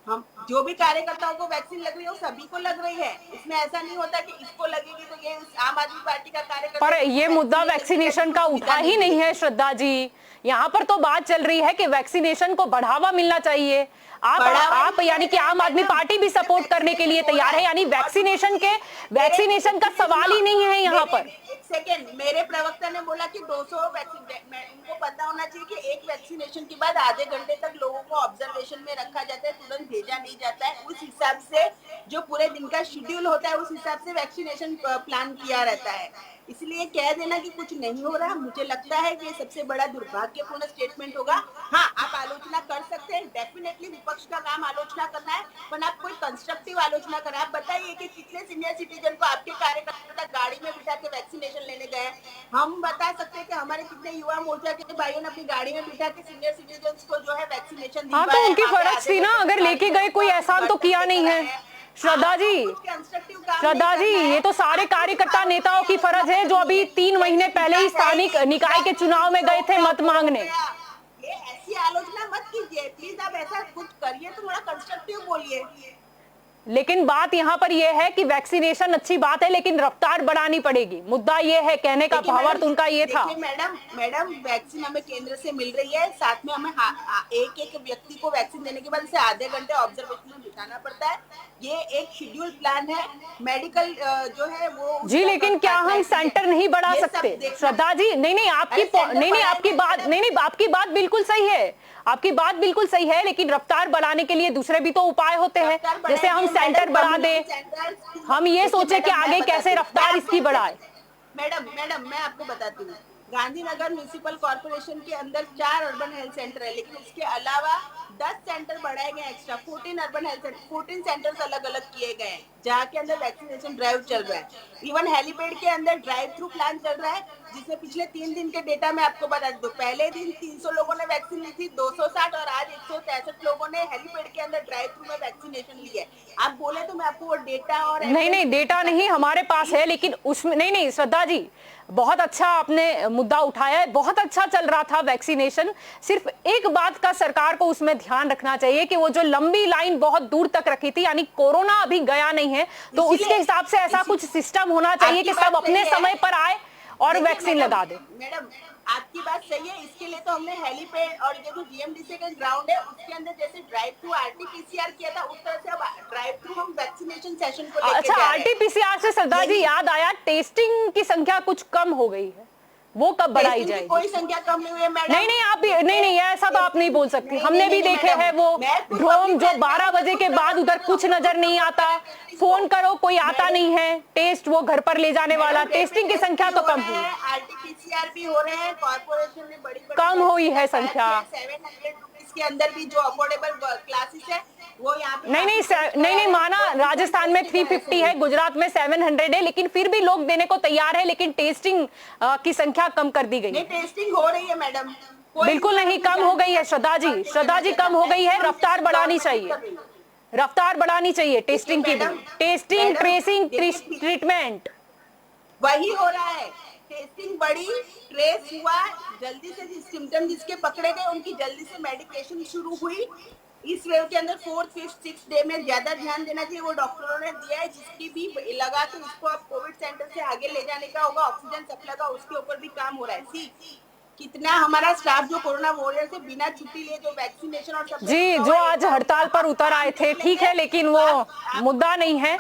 हम जो भी कार्यकर्ताओं को वैक्सीन लग रही है वो सभी को लग रही है, इसमें ऐसा नहीं होता कि इसको लगेगी तो ये आम आदमी पार्टी का कार्यकर्ता। पर ये मुद्दा वैक्सीनेशन का उठा ही नहीं है श्रद्धा जी, यहाँ पर तो बात चल रही है कि वैक्सीनेशन को बढ़ावा मिलना चाहिए। आप यानी कि आम आदमी पार्टी भी सपोर्ट करने के लिए तैयार है, यानी वैक्सीनेशन का सवाल ही नहीं है यहाँ पर। एक सेकेंड, मेरे प्रवक्ता ने बोला कि 200 वैक्सीन, उनको पता होना चाहिए कि एक वैक्सीनेशन के बाद आधे घंटे तक लोगों को ऑब्जर्वेशन में रखा जाता है, तुरंत भेजा नहीं जाता है। उस हिसाब से जो पूरे दिन का शेड्यूल होता है उस हिसाब से वैक्सीनेशन प्लान किया रहता है। इसलिए कह देना कि कुछ नहीं हो रहा, मुझे लगता है कि सबसे बड़ा दुर्भाग्यपूर्ण स्टेटमेंट होगा। हाँ, आप आलोचना कर सकते हैं, डेफिनेटली विपक्ष का काम आलोचना करना है, पर आप कोई कंस्ट्रक्टिव आलोचना करें। आप बताइए कि कितने सीनियर सिटीजन को आपके कार्यकर्ता गाड़ी में बिठा के वैक्सीनेशन लेने गए। हम बता सकते हैं कि हमारे कितने युवा मोर्चा के भाइयों ने अपनी गाड़ी में बिठा के सीनियर सिटीजन को जो है वैक्सीनेशन दिया। हाँ, तो उनकी फर्ज थी ना, अगर लेके गए, कोई एहसान तो किया नहीं है। श्रद्धा जी, ये तो सारे कार्यकर्ता नेताओं की फर्ज है जो अभी 3 महीने पहले ही स्थानिक निकाय के चुनाव में गए थे मत मांगने। ये ऐसी आलोचना मत कीजिए प्लीज, आप ऐसा कुछ करिए तो थोड़ा कंस्ट्रक्टिव बोलिए। लेकिन बात यहाँ पर यह है कि वैक्सीनेशन अच्छी बात है, लेकिन रफ्तार बढ़ानी पड़ेगी। मुद्दा ये है, कहने का भावार्थ उनका ये था। मैडम वैक्सीन हमें केंद्र से मिल रही है, साथ में हमें एक व्यक्ति को वैक्सीन देने के बाद इसे आधे घंटे ऑब्जर्वेशन में बिठाना पड़ता है। ये एक शेड्यूल प्लान है, मेडिकल जो है वो। जी, लेकिन क्या हम सेंटर नहीं बढ़ा सकते श्रद्धा जी? नहीं, आपकी बात बिल्कुल सही है, आपकी बात बिल्कुल सही है, लेकिन रफ्तार बढ़ाने के लिए दूसरे भी तो उपाय होते हैं। जैसे हम सेंटर बढ़ा दे, हम ये सोचे कि आगे कैसे रफ्तार इसकी बढ़ाए। मैडम मैं आपको बताती हूँ, गांधीनगर म्युनिसिपल कॉर्पोरेशन के अंदर 4 अर्बन हेल्थ सेंटर है, लेकिन उसके अलावा 10 सेंटर बढ़ाए गए extra, 14 urban health centre, 14 centres अलग अलग किए गए हैं जहाँ के अंदर वैक्सीनेशन ड्राइव चल रहा है। इवन हेलीपैड के अंदर ड्राइव थ्रू प्लान चल रहा है, जिसमें पिछले 3 दिन के डेटा में आपको बता दूं, पहले दिन 300 लोगों ने वैक्सीन ली थी, 260, और आज 163 लोगों ने हेलीपैड के अंदर ड्राइव थ्रू में वैक्सीनेशन ली है। आप बोले तो मैं आपको वो डेटा और नहीं डेटा नहीं हमारे पास है, लेकिन उसमें नहीं श्रद्धा जी, बहुत अच्छा आपने मुद्दा उठाया है, बहुत अच्छा चल रहा था वैक्सीनेशन। सिर्फ एक बात का सरकार को उसमें ध्यान रखना चाहिए कि वो जो लंबी लाइन बहुत दूर तक रखी थी, यानी कोरोना अभी गया नहीं है, तो उसके हिसाब से ऐसा कुछ सिस्टम होना चाहिए कि सब अपने समय पर आए और वैक्सीन लगा दे। मैडम आपकी बात सही है, इसके लिए तो हमने हेलीपैड और ये जो जीएमडीसी का ग्राउंड है उसके अंदर जैसे ड्राइव थ्रू आरटीपीसीआर किया था, उस तरह से अब ड्राइव थ्रू हम वैक्सीनेशन सेशन को लेके अच्छा, आरटीपीसीआर से सरदार जी याद आया, टेस्टिंग की संख्या कुछ कम हो गई है, वो कब बढ़ाई जाएगी? कोई संख्या कम नहीं हुई है मैडम। नहीं आप नहीं ऐसा तो आप नहीं बोल सकती। हमने भी देखे हैं वो ड्रोन जो 12 बजे के बाद उधर कुछ नजर नहीं आता, फोन करो कोई आता नहीं है, टेस्ट वो घर पर ले जाने वाला, टेस्टिंग की संख्या तो कम हुई है, आरटीपीसीआर भी हो रहे हैं, कॉर्पोरेशन ने बड़ी कम हुई है संख्या। 700 रुपीज के अंदर भी जो अफोर्डेबल क्लासेस है वो यहाँ पे नहीं माना, राजस्थान में 350 है, गुजरात में 700 है, लेकिन फिर भी लोग देने को तैयार है, लेकिन टेस्टिंग की संख्या कम कर दी गई है। टेस्टिंग हो रही है मैडम, बिल्कुल नहीं, कम हो गई है श्रद्धा जी, कम हो गई है, रफ्तार बढ़ानी चाहिए। रफ्तार बढ़ानी चाहिए टेस्टिंग की, टेस्टिंग, ट्रेसिंग, ट्रीटमेंट। वही हो रहा है, टेस्टिंग बढ़ी, ट्रेस हुआ, जल्दी से सिम्टम जिसके पकड़े गए उनकी जल्दी से मेडिकेशन शुरू हुई। इस वेव के अंदर 4th, 5th, 6th डे में ज्यादा ध्यान देना चाहिए, वो डॉक्टरों ने दिया है। जिसकी भी लगा के उसको अब कोविड सेंटर से आगे ले जाने का होगा, ऑक्सीजन सप्लाई का, उसके ऊपर भी काम हो रहा है। सी कितना हमारा स्टाफ जो कोरोना वॉरियर से बिना छुट्टी लिए जो वैक्सीनेशन और सब जी, जो आज हड़ताल पर उतर आए थे, ठीक है, लेकिन वो मुद्दा नहीं है,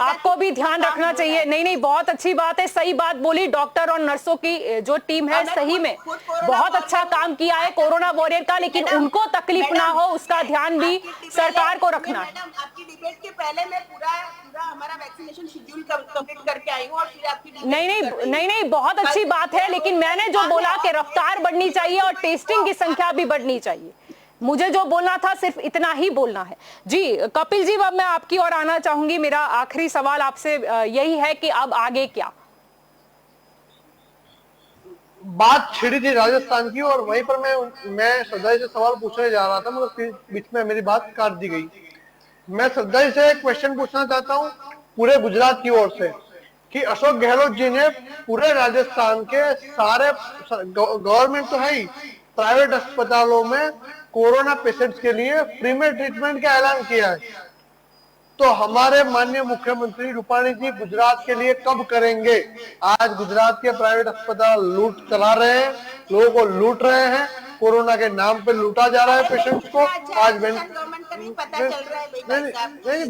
आपको भी ध्यान रखना चाहिए। नहीं नहीं, बहुत अच्छी बात है, सही बात बोली। डॉक्टर और नर्सों की जो टीम है सही में बहुत अच्छा काम किया है कोरोना वॉरियर का, लेकिन उनको तकलीफ ना हो उसका ध्यान भी सरकार को रखना है। आपकी डिबेट के पहले मैं पूरा हमारा वैक्सीनेशन शेड्यूल कंप्लीट करके आई हूँ और फिर आपकी नहीं, बहुत अच्छी बात है, लेकिन मैंने जो बोला कि रफ्तार बढ़नी चाहिए और टेस्टिंग की संख्या भी बढ़नी चाहिए, मुझे जो बोलना था सिर्फ इतना ही बोलना है। जी कपिल जी, अब मैं आपकी ओर आना चाहूंगी। मेरा आखिरी सवाल आपसे यही है कि अब आगे क्या? बात छिड़ी थी राजस्थान की और वहीं पर मैं श्रद्धा से सवाल पूछने जा रहा था, मगर फिर बीच में मेरी बात काट दी गई। मैं श्रद्धा से एक क्वेश्चन पूछना चाहता हूँ पूरे गुजरात की ओर से कि अशोक गहलोत जी ने पूरे राजस्थान के सारे गवर्नमेंट तो है ही, प्राइवेट अस्पतालों में कोरोना पेशेंट्स के लिए फ्री में ट्रीटमेंट का ऐलान किया है। तो हमारे माननीय मुख्यमंत्री रूपाणी जी गुजरात के लिए कब करेंगे? आज गुजरात के प्राइवेट अस्पताल लूट चला रहे हैं, लोगों को लूट रहे हैं, कोरोना के नाम पे लूटा जा रहा है पेशेंट्स को। आज नहीं,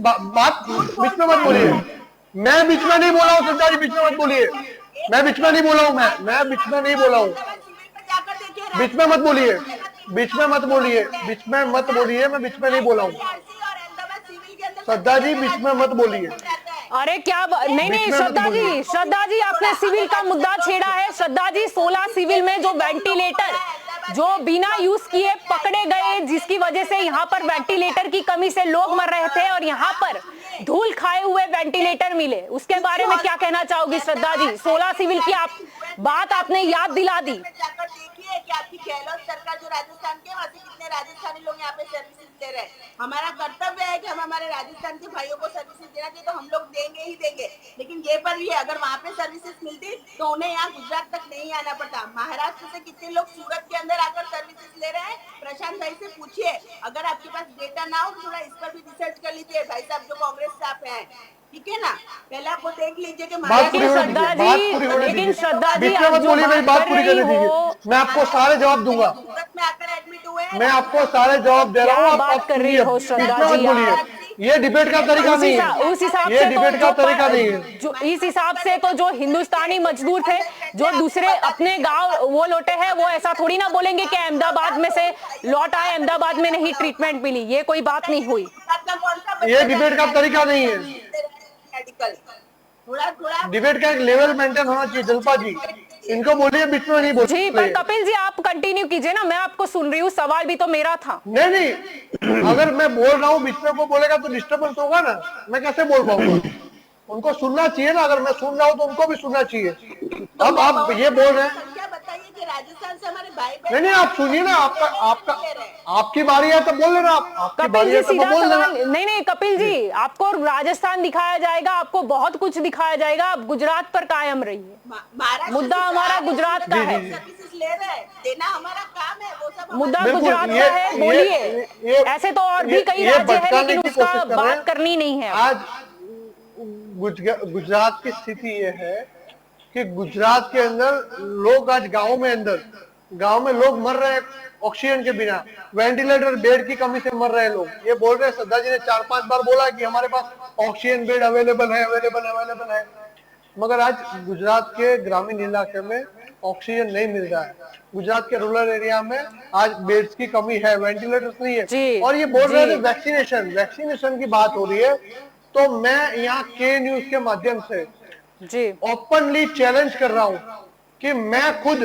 बात बीच में मत बोलिए, मैं बीच में नहीं बोला हूँ श्रद्धा जी, बीच में मत बोलिए, मैं बीच में नहीं बोला हूँ, मैं बीच में नहीं बोला हूँ, बीच में मत बोलिए, बीच में मत बोलिए, बीच में मत बोलिए, मैं बीच में नहीं बोला हूँ श्रद्धा जी, बीच में मत बोलिए। अरे क्या नहीं, श्रद्धा जी आपने सिविल का मुद्दा छेड़ा है। श्रद्धा जी, 16 सिविल में जो वेंटिलेटर जो बिना यूज किए पकड़े गए, जिसकी वजह से यहाँ पर वेंटिलेटर की कमी से लोग मर रहे थे और यहाँ पर धूल खाए हुए वेंटिलेटर मिले, उसके बारे में क्या कहना चाहोगी श्रद्धा जी? 16 सिविल की बात आपने याद दिला दी। जाकर देखिए कि आपकी गहलोत सरकार जो राजस्थान के, वहाँ से कितने राजस्थानी लोग यहाँ पे सर्विसेज दे रहे हैं। हमारा कर्तव्य है कि हम हमारे राजस्थान के भाइयों को सर्विसेज देना चाहिए, तो हम लोग देंगे ही देंगे। लेकिन ये पर भी अगर वहाँ पे सर्विसेज मिलती तो उन्हें यहाँ गुजरात तक नहीं आना पड़ता। महाराष्ट्र से कितने लोग सूरत के अंदर आकर सर्विसेज ले रहे हैं, प्रशांत भाई से पूछिए। अगर आपके पास डेटा ना हो थोड़ा इस पर भी रिसर्च कर लीजिए भाई साहब जो कांग्रेस से आप हैं, ठीक है ना? पहले आपको देख लीजिए कि लेकिन श्रद्धा जी आप जो बात पूरी करने दीजिए, मैं आपको सारे जवाब दूंगा, सूरत में आकर एडमिट हुए हैं, मैं आपको सारे जवाब दे रहा हूँ। आप बात कर रही हो श्रद्धा जी, बोलिए, ये डिबेट का तरीका नहीं है, उस हिसाब ये से डिबेट का तरीका नहीं है। जो इस हिसाब से तो जो हिंदुस्तानी मजदूर थे जो दूसरे अपने गांव वो लौटे हैं, वो ऐसा थोड़ी ना बोलेंगे कि अहमदाबाद में से लौट आए, अहमदाबाद में नहीं ट्रीटमेंट मिली, ये कोई बात नहीं हुई। ये डिबेट का तरीका नहीं है, डिबेट का एक लेवल मेंटेन होना चाहिए। जलपा जी, इनको बोलिए, बीच में नहीं बोलिए। जी पर कपिल जी आप कंटिन्यू कीजिए ना, मैं आपको सुन रही हूँ, सवाल भी तो मेरा था। नहीं, अगर मैं बोल रहा हूँ बीच में को बोलेगा तो डिस्टर्बेंस होगा ना, मैं कैसे बोल पाऊंगा? उनको सुनना चाहिए ना, अगर मैं सुन रहा हूँ तो उनको भी सुनना चाहिए। अब आप ये बोल रहे हैं, बताइए कि राजस्थान से हमारे भाई नहीं, आप सुनिए ना, आपकी बारी है तो बोल लेना, आपकी बारी है तो बोल लेना। नहीं कपिल जी, आपको राजस्थान दिखाया जाएगा, आपको बहुत कुछ दिखाया जाएगा, आप गुजरात पर कायम रहिए। मुद्दा हमारा गुजरात का है, देना हमारा काम है, वो सब मुद्दा गुजरात का है। बोलिए, ऐसे तो और भी कई राज्य है लेकिन उसका बात करनी नहीं है। आज गुजरात की स्थिति ये है कि गुजरात के अंदर लोग आज गांव में लोग मर रहे हैं ऑक्सीजन के बिना, वेंटिलेटर बेड की कमी से मर रहे हैं लोग। ये बोल रहे हैं, श्रद्धा जी ने 4-5 बार बोला कि हमारे पास ऑक्सीजन बेड अवेलेबल है, मगर आज गुजरात के ग्रामीण इलाके में ऑक्सीजन नहीं मिल रहा है। गुजरात के रूरल एरिया में आज बेड्स की कमी है, वेंटिलेटर्स नहीं है। और ये बोल रहे थे वैक्सीनेशन की बात हो रही है, तो मैं यहाँ के न्यूज के माध्यम से ओपनली चैलेंज कर रहा हूँ कि मैं खुद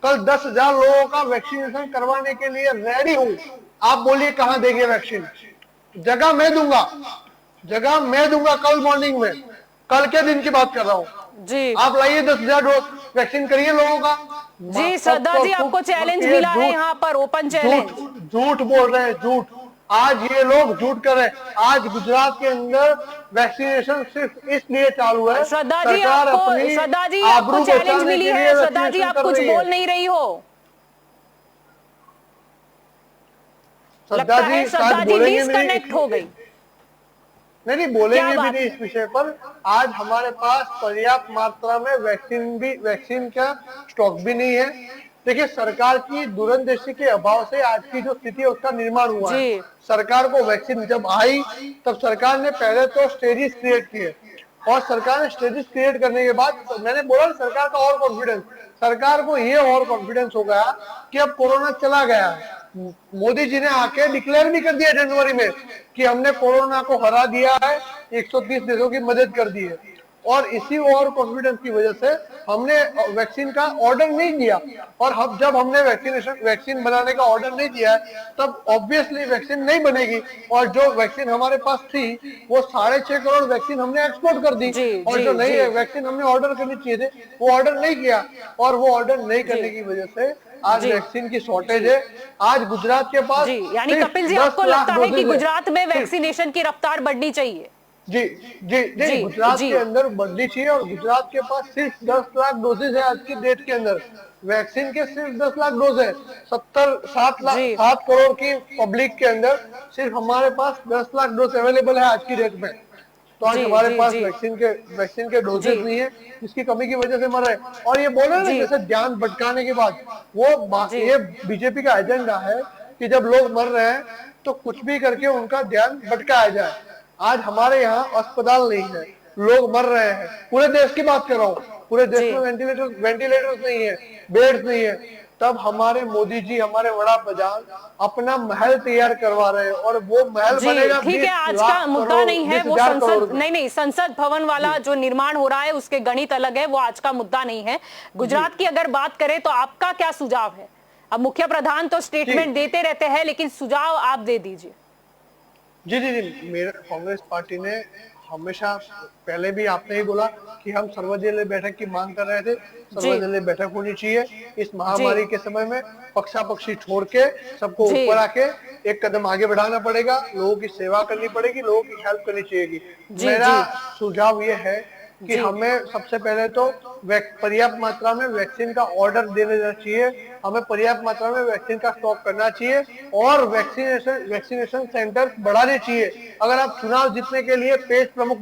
कल 10,000 लोगों का वैक्सीनेशन करवाने के लिए रेडी हूँ। आप बोलिए कहाँ देंगे वैक्सीन? जगह मैं दूंगा कल मॉर्निंग में, कल के दिन की बात कर रहा हूँ जी। आप लाइए 10,000 डोज वैक्सीन करिए लोगों का। जी श्रद्धा जी, आपको चैलेंज मिला है यहाँ पर, ओपन चैलेंज। झूठ बोल रहे हैं, झूठ। आज ये लोग झूठ कर रहे हैं। आज गुजरात के अंदर वैक्सीनेशन सिर्फ इसलिए चालू है, श्रद्धा जी सरकार आपको अपनी श्रद्धा जी आबरू आपको चैलेंज बचाने मिली के है। लिए श्रद्धा जी वैक्सीनेशन आप कर कुछ रही है। बोल नहीं रही हो। लगता है श्रद्धा शायद जी बोलेंगे भी नहीं, डिस्कनेक्ट हो गई। नहीं बोलेंगे क्या भी बात नहीं इस विषय पर। आज हमारे पास पर्याप्त मात्रा में वैक्सीन का स्टॉक भी नहीं है। देखिए, सरकार की दूरंदेशी के अभाव से आज की जो स्थिति है उसका निर्माण हुआ है। जी। सरकार को वैक्सीन जब आई तब सरकार ने पहले तो स्टेजेस क्रिएट किए, और सरकार ने स्टेजेस क्रिएट करने के बाद तो मैंने बोला सरकार का और कॉन्फिडेंस, सरकार को ये और कॉन्फिडेंस हो गया कि अब कोरोना चला गया है। मोदी जी ने आके डिक्लेयर भी कर दिया जनवरी में कि हमने कोरोना को हरा दिया है, 130 देशों की मदद कर दी है। और इसी ओवर कॉन्फिडेंस की वजह से हमने वैक्सीन का ऑर्डर नहीं दिया, और हम जब हमने वैक्सीन बनाने का ऑर्डर नहीं दिया है तब ऑब्वियसली वैक्सीन नहीं बनेगी। और जो वैक्सीन हमारे पास थी वो 6.5 करोड़ वैक्सीन हमने एक्सपोर्ट कर दी, और जो नई वैक्सीन हमने ऑर्डर करनी चाहिए थे वो ऑर्डर नहीं किया, और वो ऑर्डर नहीं करने की वजह से आज वैक्सीन की शॉर्टेज है। आज गुजरात के पास यानी कपिल जी आपको लगता है कि गुजरात में वैक्सीनेशन की रफ्तार बढ़नी चाहिए? जी जी जी, गुजरात के अंदर बढ़नी चाहिए, और गुजरात के पास सिर्फ 10 लाख डोजेज है आज की डेट के अंदर। वैक्सीन के सिर्फ 10 लाख डोज है। 7 करोड़ की पब्लिक के अंदर सिर्फ हमारे पास 10 लाख डोज अवेलेबल है आज की डेट में। तो आज हमारे पास वैक्सीन के डोजेज नहीं है, इसकी कमी की वजह से मर रहे हैं। और ये बोल रहे हैं जैसे ध्यान भटकाने के बाद, ये बीजेपी का एजेंडा है कि जब लोग मर रहे हैं तो कुछ भी करके उनका ध्यान भटकाया जाए। आज हमारे यहाँ अस्पताल नहीं है, लोग मर रहे हैं। पूरे देश की बात कर रहा हूँ, पूरे देश में वेंटिलेटर्स नहीं है, बेड्स नहीं है, तब हमारे मोदी जी, हमारे बड़ा प्रधान अपना महल तैयार करवा रहे हैं, और वो महल बनेगा। ठीक है, आज का मुद्दा नहीं है वो संसद, नहीं संसद भवन वाला जो निर्माण हो रहा है उसके गणित अलग है, वो आज का मुद्दा नहीं है। गुजरात की अगर बात करें तो आपका क्या सुझाव है? अब मुख्य प्रधान तो स्टेटमेंट देते रहते हैं, लेकिन सुझाव आप दे दीजिए। जी जी जी, मेरे कांग्रेस पार्टी ने हमेशा, पहले भी आपने ही बोला कि हम सर्वदलीय बैठक की मांग कर रहे थे। सर्वदलीय बैठक होनी चाहिए इस महामारी के समय में। पक्षापक्षी छोड़ के सबको ऊपर आके एक कदम आगे बढ़ाना पड़ेगा, लोगों की सेवा करनी पड़ेगी, लोगों की हेल्प करनी चाहिए। मेरा सुझाव ये है कि हमें सबसे पहले तो पर्याप्त मात्रा में वैक्सीन का ऑर्डर दे देना चाहिए, हमें पर्याप्त मात्रा में वैक्सीन का स्टॉक करना चाहिए, और वैक्सीनेशन सेंटर बढ़ाने चाहिए। अगर आप चुनाव जीतने के लिए पेज प्रमुख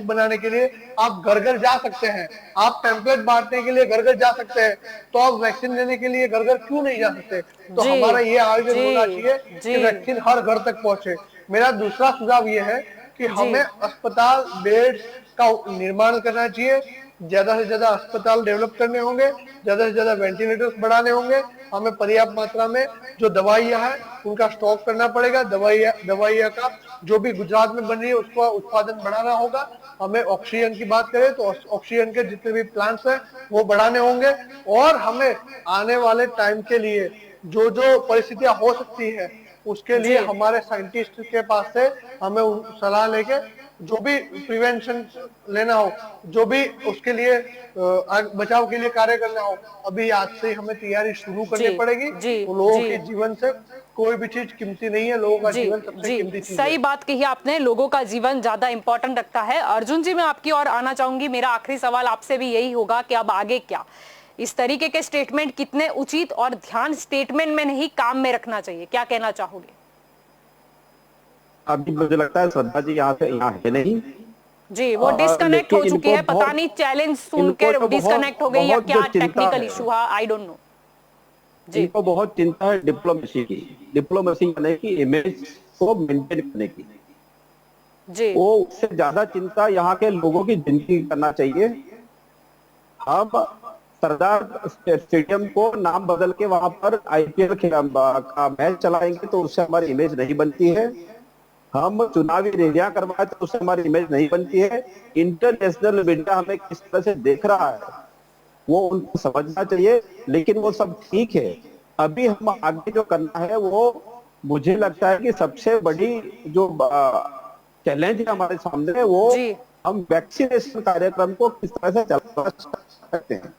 बनाने के लिए आप घर घर जा सकते हैं, आप टेम्पलेट बांटने के लिए घर घर जा सकते हैं, तो आप वैक्सीन लेने के लिए घर घर क्यों नहीं जा सकते? तो हमारा ये आयोजन होना चाहिए कि वैक्सीन हर घर तक पहुंचे। मेरा दूसरा सुझाव ये है कि हमें अस्पताल बेड्स का निर्माण करना चाहिए, ज्यादा से ज्यादा अस्पताल डेवलप करने होंगे, ज्यादा से ज्यादा वेंटिलेटर्स बढ़ाने होंगे, हमें पर्याप्त मात्रा में जो दवाइयां हैं उनका स्टॉक करना पड़ेगा, दवाइयां का जो भी गुजरात में बन रही है उसका उत्पादन बढ़ाना होगा। हमें ऑक्सीजन की बात करें तो ऑक्सीजन के जितने भी प्लांट्स हैं वो बढ़ाने होंगे, और हमें आने वाले टाइम के लिए जो जो परिस्थितियां हो सकती है उसके लिए हमारे साइंटिस्ट के पास से हमें सलाह लेके जो भी प्रिवेंशन लेना हो, जो भी उसके लिए बचाव के लिए कार्य करना हो, अभी आज से हमें तैयारी शुरू करनी पड़ेगी। तो लोगों के जीवन से कोई भी चीज कीमती नहीं है, लोगों का जीवन सबसे कीमती चीज है। सही बात कही आपने, लोगों का जीवन ज्यादा इंपॉर्टेंट रखता है। अर्जुन जी, मैं आपकी ओर आना चाहूंगी। मेरा आखिरी सवाल आपसे भी यही होगा कि अब आगे क्या? इस तरीके के स्टेटमेंट कितने उचित और ध्यान स्टेटमेंट में नहीं काम में रखना चाहिए, क्या कहना चाहोगे? अभी मुझे लगता है श्रद्धा जी यहाँ है नहीं जी, वो डिस्कनेक्ट हो चुकी है, पता नहीं चैलेंज सुनकर डिस्कनेक्ट हो गई या क्या टेक्निकल इशू है, आई डोंट नो। जी, इनको बहुत चिंता है डिप्लोमेसी की, डिप्लोमेसी करने की, इमेज को मेंटेन करने की। जी, वो उससे ज्यादा चिंता यहाँ के लोगों की जिंदगी करना चाहिए। हम सरदार स्टेडियम को नाम बदल के वहां पर आईपीएल का मैच चलाएंगे तो उससे हमारी इमेज नहीं बनती है। हम चुनावी रैलियां करवाए तो उससे हमारी इमेज नहीं बनती है। इंटरनेशनल मीडिया हमें किस तरह से देख रहा है वो उनको समझना चाहिए, लेकिन वो सब ठीक है। अभी हम आगे जो करना है वो मुझे लगता है कि सबसे बड़ी जो चैलेंज है हमारे सामने वो हम वैक्सीनेशन कार्यक्रम को किस तरह से चला सकते हैं।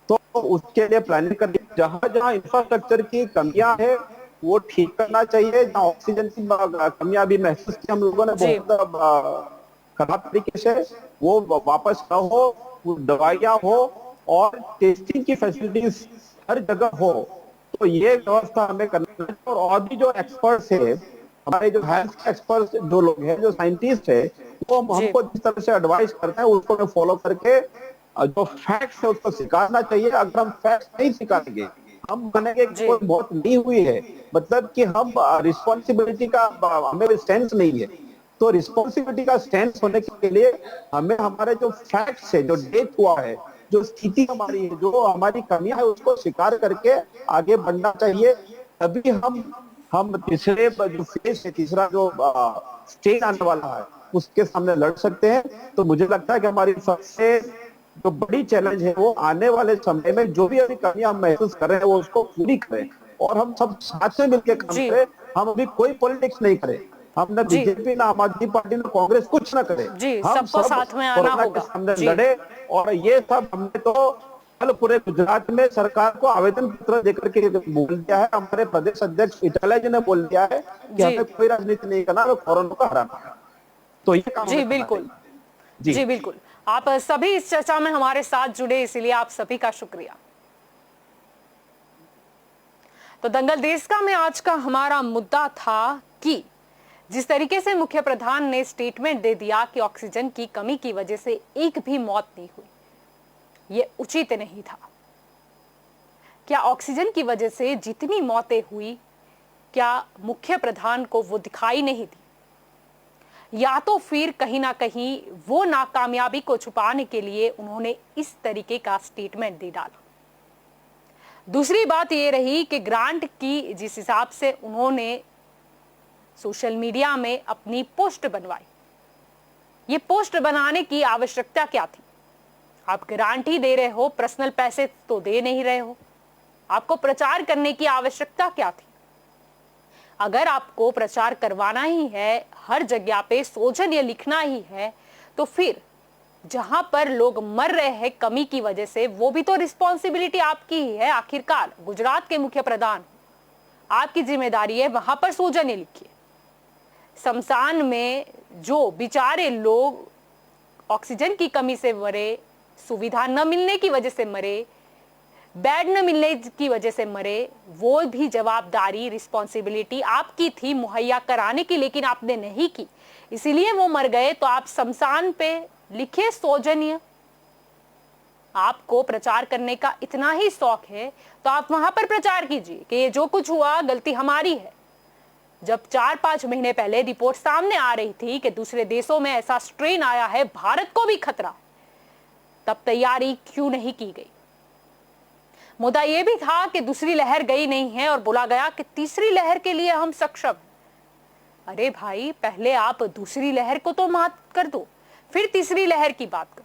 तो उसके लिए प्लानिंग करनी, जहां जहां इंफ्रास्ट्रक्चर की कमियां है वो ठीक करना चाहिए। जहाँ ऑक्सीजन की कमी अभी महसूस की हम लोगों ने जी। बहुत खराब तरीके से, वो वापस न हो, वो दवाइयां हो और टेस्टिंग की फैसिलिटीज हर जगह हो। तो ये व्यवस्था हमें करना है। और भी जो एक्सपर्ट्स है, हमारे जो हेल्थ एक्सपर्ट्स जो लोग हैं, जो साइंटिस्ट है, वो जी। हमको जिस तरह से एडवाइस करते हैं उसको हमें फॉलो करके जो फैक्ट्स है उसको स्वीकारना चाहिए। अगर हम फैक्ट्स नहीं स्वीकारेंगे, हम मानेंगे कि जी। कोई मौत नहीं हुई है, मतलब कि हम रिस्पॉन्सिबिलिटी का हमें सेंस नहीं है। तो रिस्पॉन्सिबिलिटी का सेंस होने के लिए हमें हमारे जो फैक्ट्स है, जो डेथ हुआ है, जो स्थिति हमारी है, जो हमारी कमियां है, उसको स्वीकार करके आगे बढ़ना चाहिए। तभी हम तीसरे जो फेज है, तीसरा जो स्टेज आने वाला है, उसके सामने लड़ सकते हैं। तो मुझे लगता है कि हमारी सबसे जो बड़ी चैलेंज है वो आने वाले समय में जो भी अभी कमियां हम महसूस कर रहे हैं वो उसको पूरी करें, और हम सब साथ में मिलकर काम जी। करें। हम अभी कोई पॉलिटिक्स नहीं करें, हम ना जी। बीजेपी, ना आम आदमी पार्टी, ना कांग्रेस, कुछ ना करें। जी, हम सबको सब साथ में आना कोरोना के होगा। सामने जी। लड़े। और ये सब हमने तो कल पूरे गुजरात में सरकार को आवेदन पत्र देकर के बोल दिया है। हमारे प्रदेश अध्यक्ष इटालिया जी ने बोल दिया है कि जी। हमें कोई राजनीति नहीं करना, हमें कोरोना को हराना है। तो ये काम जी हमें करना बिल्कुल। चाहिए। जी बिल्कुल। आप सभी इस चर्चा में हमारे साथ जुड़े, इसलिए आप सभी का शुक्रिया। तो दंगल देश का में आज का हमारा मुद्दा था कि जिस तरीके से मुख्य प्रधान ने स्टेटमेंट दे दिया कि ऑक्सीजन की कमी की वजह से एक भी मौत नहीं हुई, ये उचित नहीं था। क्या ऑक्सीजन की वजह से जितनी मौतें हुई, क्या मुख्य प्रधान को वो दिखाई नहीं दी, या तो फिर कहीं ना कहीं वो नाकामयाबी को छुपाने के लिए उन्होंने इस तरीके का स्टेटमेंट दे डाला। दूसरी बात ये रही कि ग्रांट की जिस हिसाब से उन्होंने सोशल मीडिया में अपनी पोस्ट बनवाई, ये पोस्ट बनाने की आवश्यकता क्या थी? आप ग्रांट ही दे रहे हो, पर्सनल पैसे तो दे नहीं रहे हो, आपको प्रचार करने की आवश्यकता क्या थी? अगर आपको प्रचार करवाना ही है, हर जगह पे सौजन्य लिखना ही है, तो फिर जहां पर लोग मर रहे हैं कमी की वजह से, वो भी तो रिस्पॉन्सिबिलिटी आपकी ही है। आखिरकार गुजरात के मुख्य प्रधान, आपकी जिम्मेदारी है वहां पर सौजन्य लिखिए। शमशान में जो बेचारे लोग ऑक्सीजन की कमी से मरे, सुविधा न मिलने की वजह से मरे, बेड न मिलने की वजह से मरे, वो भी जवाबदारी, रिस्पॉन्सिबिलिटी आपकी थी मुहैया कराने की, लेकिन आपने नहीं की, इसीलिए वो मर गए। तो आप शमशान पे लिखे सौजन्य। आपको प्रचार करने का इतना ही शौक है तो आप वहां पर प्रचार कीजिए कि ये जो कुछ हुआ गलती हमारी है। जब 4-5 महीने पहले रिपोर्ट सामने आ रही थी कि दूसरे देशों में ऐसा स्ट्रेन आया है, भारत को भी खतरा, तब तैयारी क्यों नहीं की गई? मुद्दा यह भी था कि दूसरी लहर गई नहीं है और बोला गया कि तीसरी लहर के लिए हम सक्षम हैं। अरे भाई, पहले आप दूसरी लहर को तो मात कर दो, फिर तीसरी लहर की बात करो।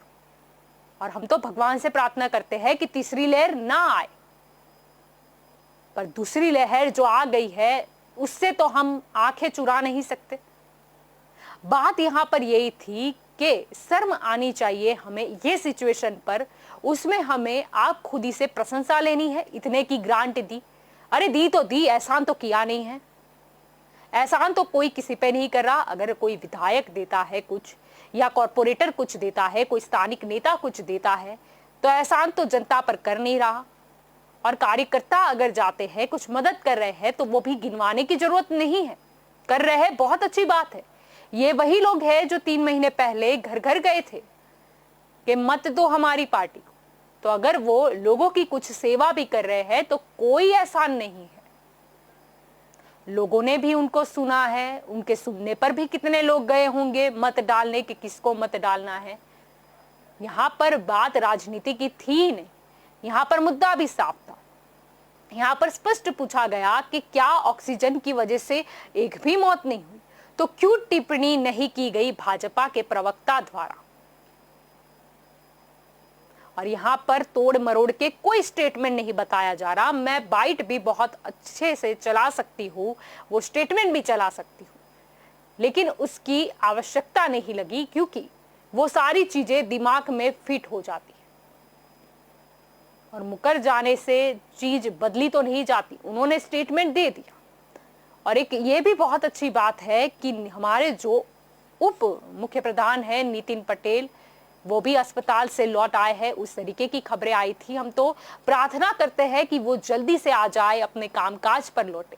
और हम तो भगवान से प्रार्थना करते हैं कि तीसरी लहर ना आए, पर दूसरी लहर जो आ गई है उससे तो हम आंखें चुरा नहीं सकते। बात यहां पर यही थी कि शर्म आनी चाहिए हमें ये सिचुएशन पर, उसमें हमें आप खुद ही से प्रशंसा लेनी है। इतने की ग्रांट दी, अरे दी तो दी, एहसान तो किया नहीं है। एहसान तो कोई किसी पे नहीं कर रहा। अगर कोई विधायक देता है कुछ, या कॉर्पोरेटर कुछ देता है, कोई स्थानिक नेता कुछ देता है, तो एहसान तो जनता पर कर नहीं रहा। और कार्यकर्ता अगर जाते हैं, कुछ मदद कर रहे हैं, तो वो भी गिनवाने की जरूरत नहीं है, कर रहे हैं, बहुत अच्छी बात है। ये वही लोग हैं जो 3 महीने पहले घर घर गए थे कि मत दो हमारी पार्टी को। तो अगर वो लोगों की कुछ सेवा भी कर रहे हैं तो कोई एहसान नहीं है। लोगों ने भी उनको सुना है, उनके सुनने पर भी कितने लोग गए होंगे मत डालने कि किसको मत डालना है। यहां पर बात राजनीति की थी ही नहीं, यहां पर मुद्दा भी साफ था। यहां पर स्पष्ट पूछा गया कि क्या ऑक्सीजन की वजह से एक भी मौत नहीं हुई, तो क्यों टिप्पणी नहीं की गई भाजपा के प्रवक्ता द्वारा? और यहां पर तोड़ मरोड़ के कोई स्टेटमेंट नहीं बताया जा रहा। मैं बाइट भी बहुत अच्छे से चला सकती हूँ, वो स्टेटमेंट भी चला सकती हूँ, लेकिन उसकी आवश्यकता नहीं लगी, क्योंकि वो सारी चीजें दिमाग में फिट हो जाती है और मुकर जाने से चीज बदली तो नहीं जाती। उन्होंने स्टेटमेंट दे दिया, और एक ये भी बहुत अच्छी बात है कि हमारे जो उप मुख्य प्रधान है नितिन पटेल, वो भी अस्पताल से लौट आए हैं। उस तरीके की खबरें आई थी। हम तो प्रार्थना करते हैं कि वो जल्दी से आ जाए, अपने कामकाज पर लौटे।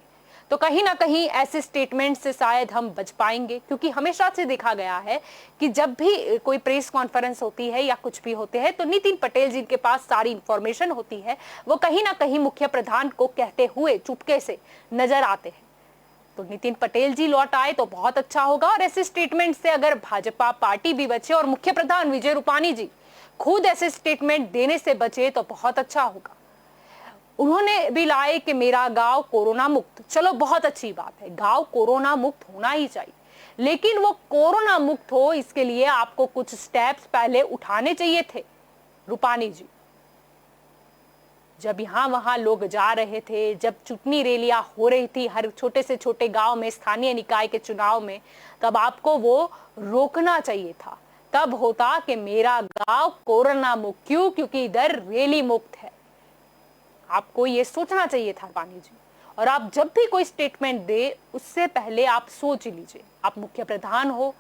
तो कहीं ना कहीं ऐसे स्टेटमेंट से शायद हम बच पाएंगे, क्योंकि हमेशा से देखा गया है कि जब भी कोई प्रेस कॉन्फ्रेंस होती है या कुछ भी होते हैं तो नितिन पटेल जिनके पास सारी इंफॉर्मेशन होती है वो कहीं ना कहीं मुख्य प्रधान को कहते हुए चुपके से नजर आते हैं। तो नितिन पटेल जी लौट आए तो बहुत अच्छा होगा। और ऐसे स्टेटमेंट से अगर भाजपा पार्टी भी बचे और मुख्य प्रधान विजय रूपानी जी खुद ऐसे स्टेटमेंट देने से बचे तो बहुत अच्छा होगा। उन्होंने भी लाए कि मेरा गांव कोरोना मुक्त, चलो बहुत अच्छी बात है, गांव कोरोना मुक्त होना ही चाहिए, लेकिन वो कोरोना मुक्त हो इसके लिए आपको कुछ स्टेप्स पहले उठाने चाहिए थे रूपानी जी। जब यहां वहां लोग जा रहे थे, जब चुनावी रैलियां हो रही थी हर छोटे से छोटे गांव में स्थानीय निकाय के चुनाव में, तब आपको वो रोकना चाहिए था। तब होता कि मेरा गांव कोरोना मुक्त, क्यों? क्योंकि इधर रैली मुक्त है। आपको ये सोचना चाहिए था पानी जी। और आप जब भी कोई स्टेटमेंट दे उससे पहले आप सोच लीजिए। आप मुख्य प्रधान हो,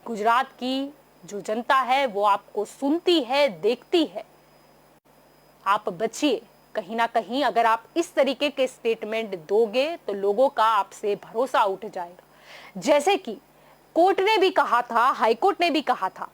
गुजरात की जो जनता है वो आपको सुनती है, देखती है। आप बचिए। कहीं ना कहीं अगर आप इस तरीके के स्टेटमेंट दोगे तो लोगों का आपसे भरोसा उठ जाएगा। जैसे कि कोर्ट ने भी कहा था, हाईकोर्ट ने भी कहा था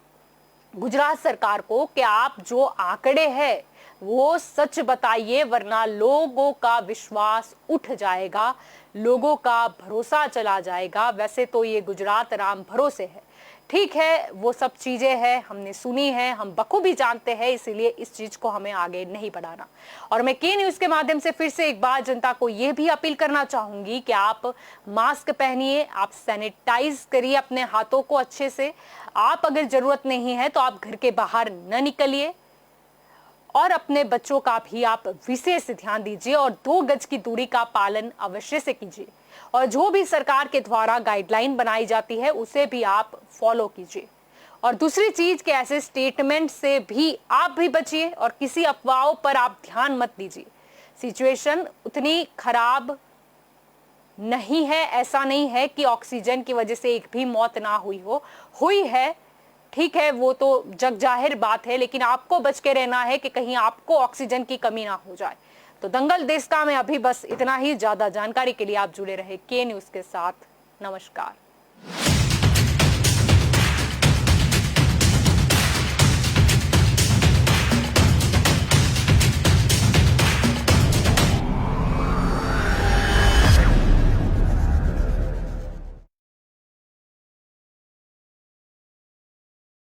गुजरात सरकार को कि आप जो आंकड़े हैं वो सच बताइए, वरना लोगों का विश्वास उठ जाएगा, लोगों का भरोसा चला जाएगा। वैसे तो ये गुजरात राम भरोसे है, ठीक है, वो सब चीजें हैं, हमने सुनी है, हम बखूबी जानते हैं, इसीलिए इस चीज को हमें आगे नहीं बढ़ाना। और मैं के न्यूज के माध्यम से फिर से एक बार जनता को यह भी अपील करना चाहूंगी कि आप मास्क पहनिए, आप सैनिटाइज करिए अपने हाथों को अच्छे से। आप अगर जरूरत नहीं है तो आप घर के बाहर न निकलिए और अपने बच्चों का भी आप विशेष ध्यान दीजिए और 2 गज की दूरी का पालन अवश्य से कीजिए। और जो भी सरकार के द्वारा गाइडलाइन बनाई जाती है उसे भी आप फॉलो कीजिए। और दूसरी चीज के ऐसे स्टेटमेंट से भी आप भी बचिए और किसी अफवाहों पर आप ध्यान मत दीजिए। सिचुएशन उतनी खराब नहीं है, ऐसा नहीं है कि ऑक्सीजन की वजह से एक भी मौत ना हुई है, ठीक है, वो तो जग जाहिर बात है, लेकिन आपको बच के रहना है कि कहीं आपको ऑक्सीजन की कमी ना हो जाए। तो दंगल देश का में अभी बस इतना ही। ज्यादा जानकारी के लिए आप जुड़े रहे के न्यूज के साथ। नमस्कार।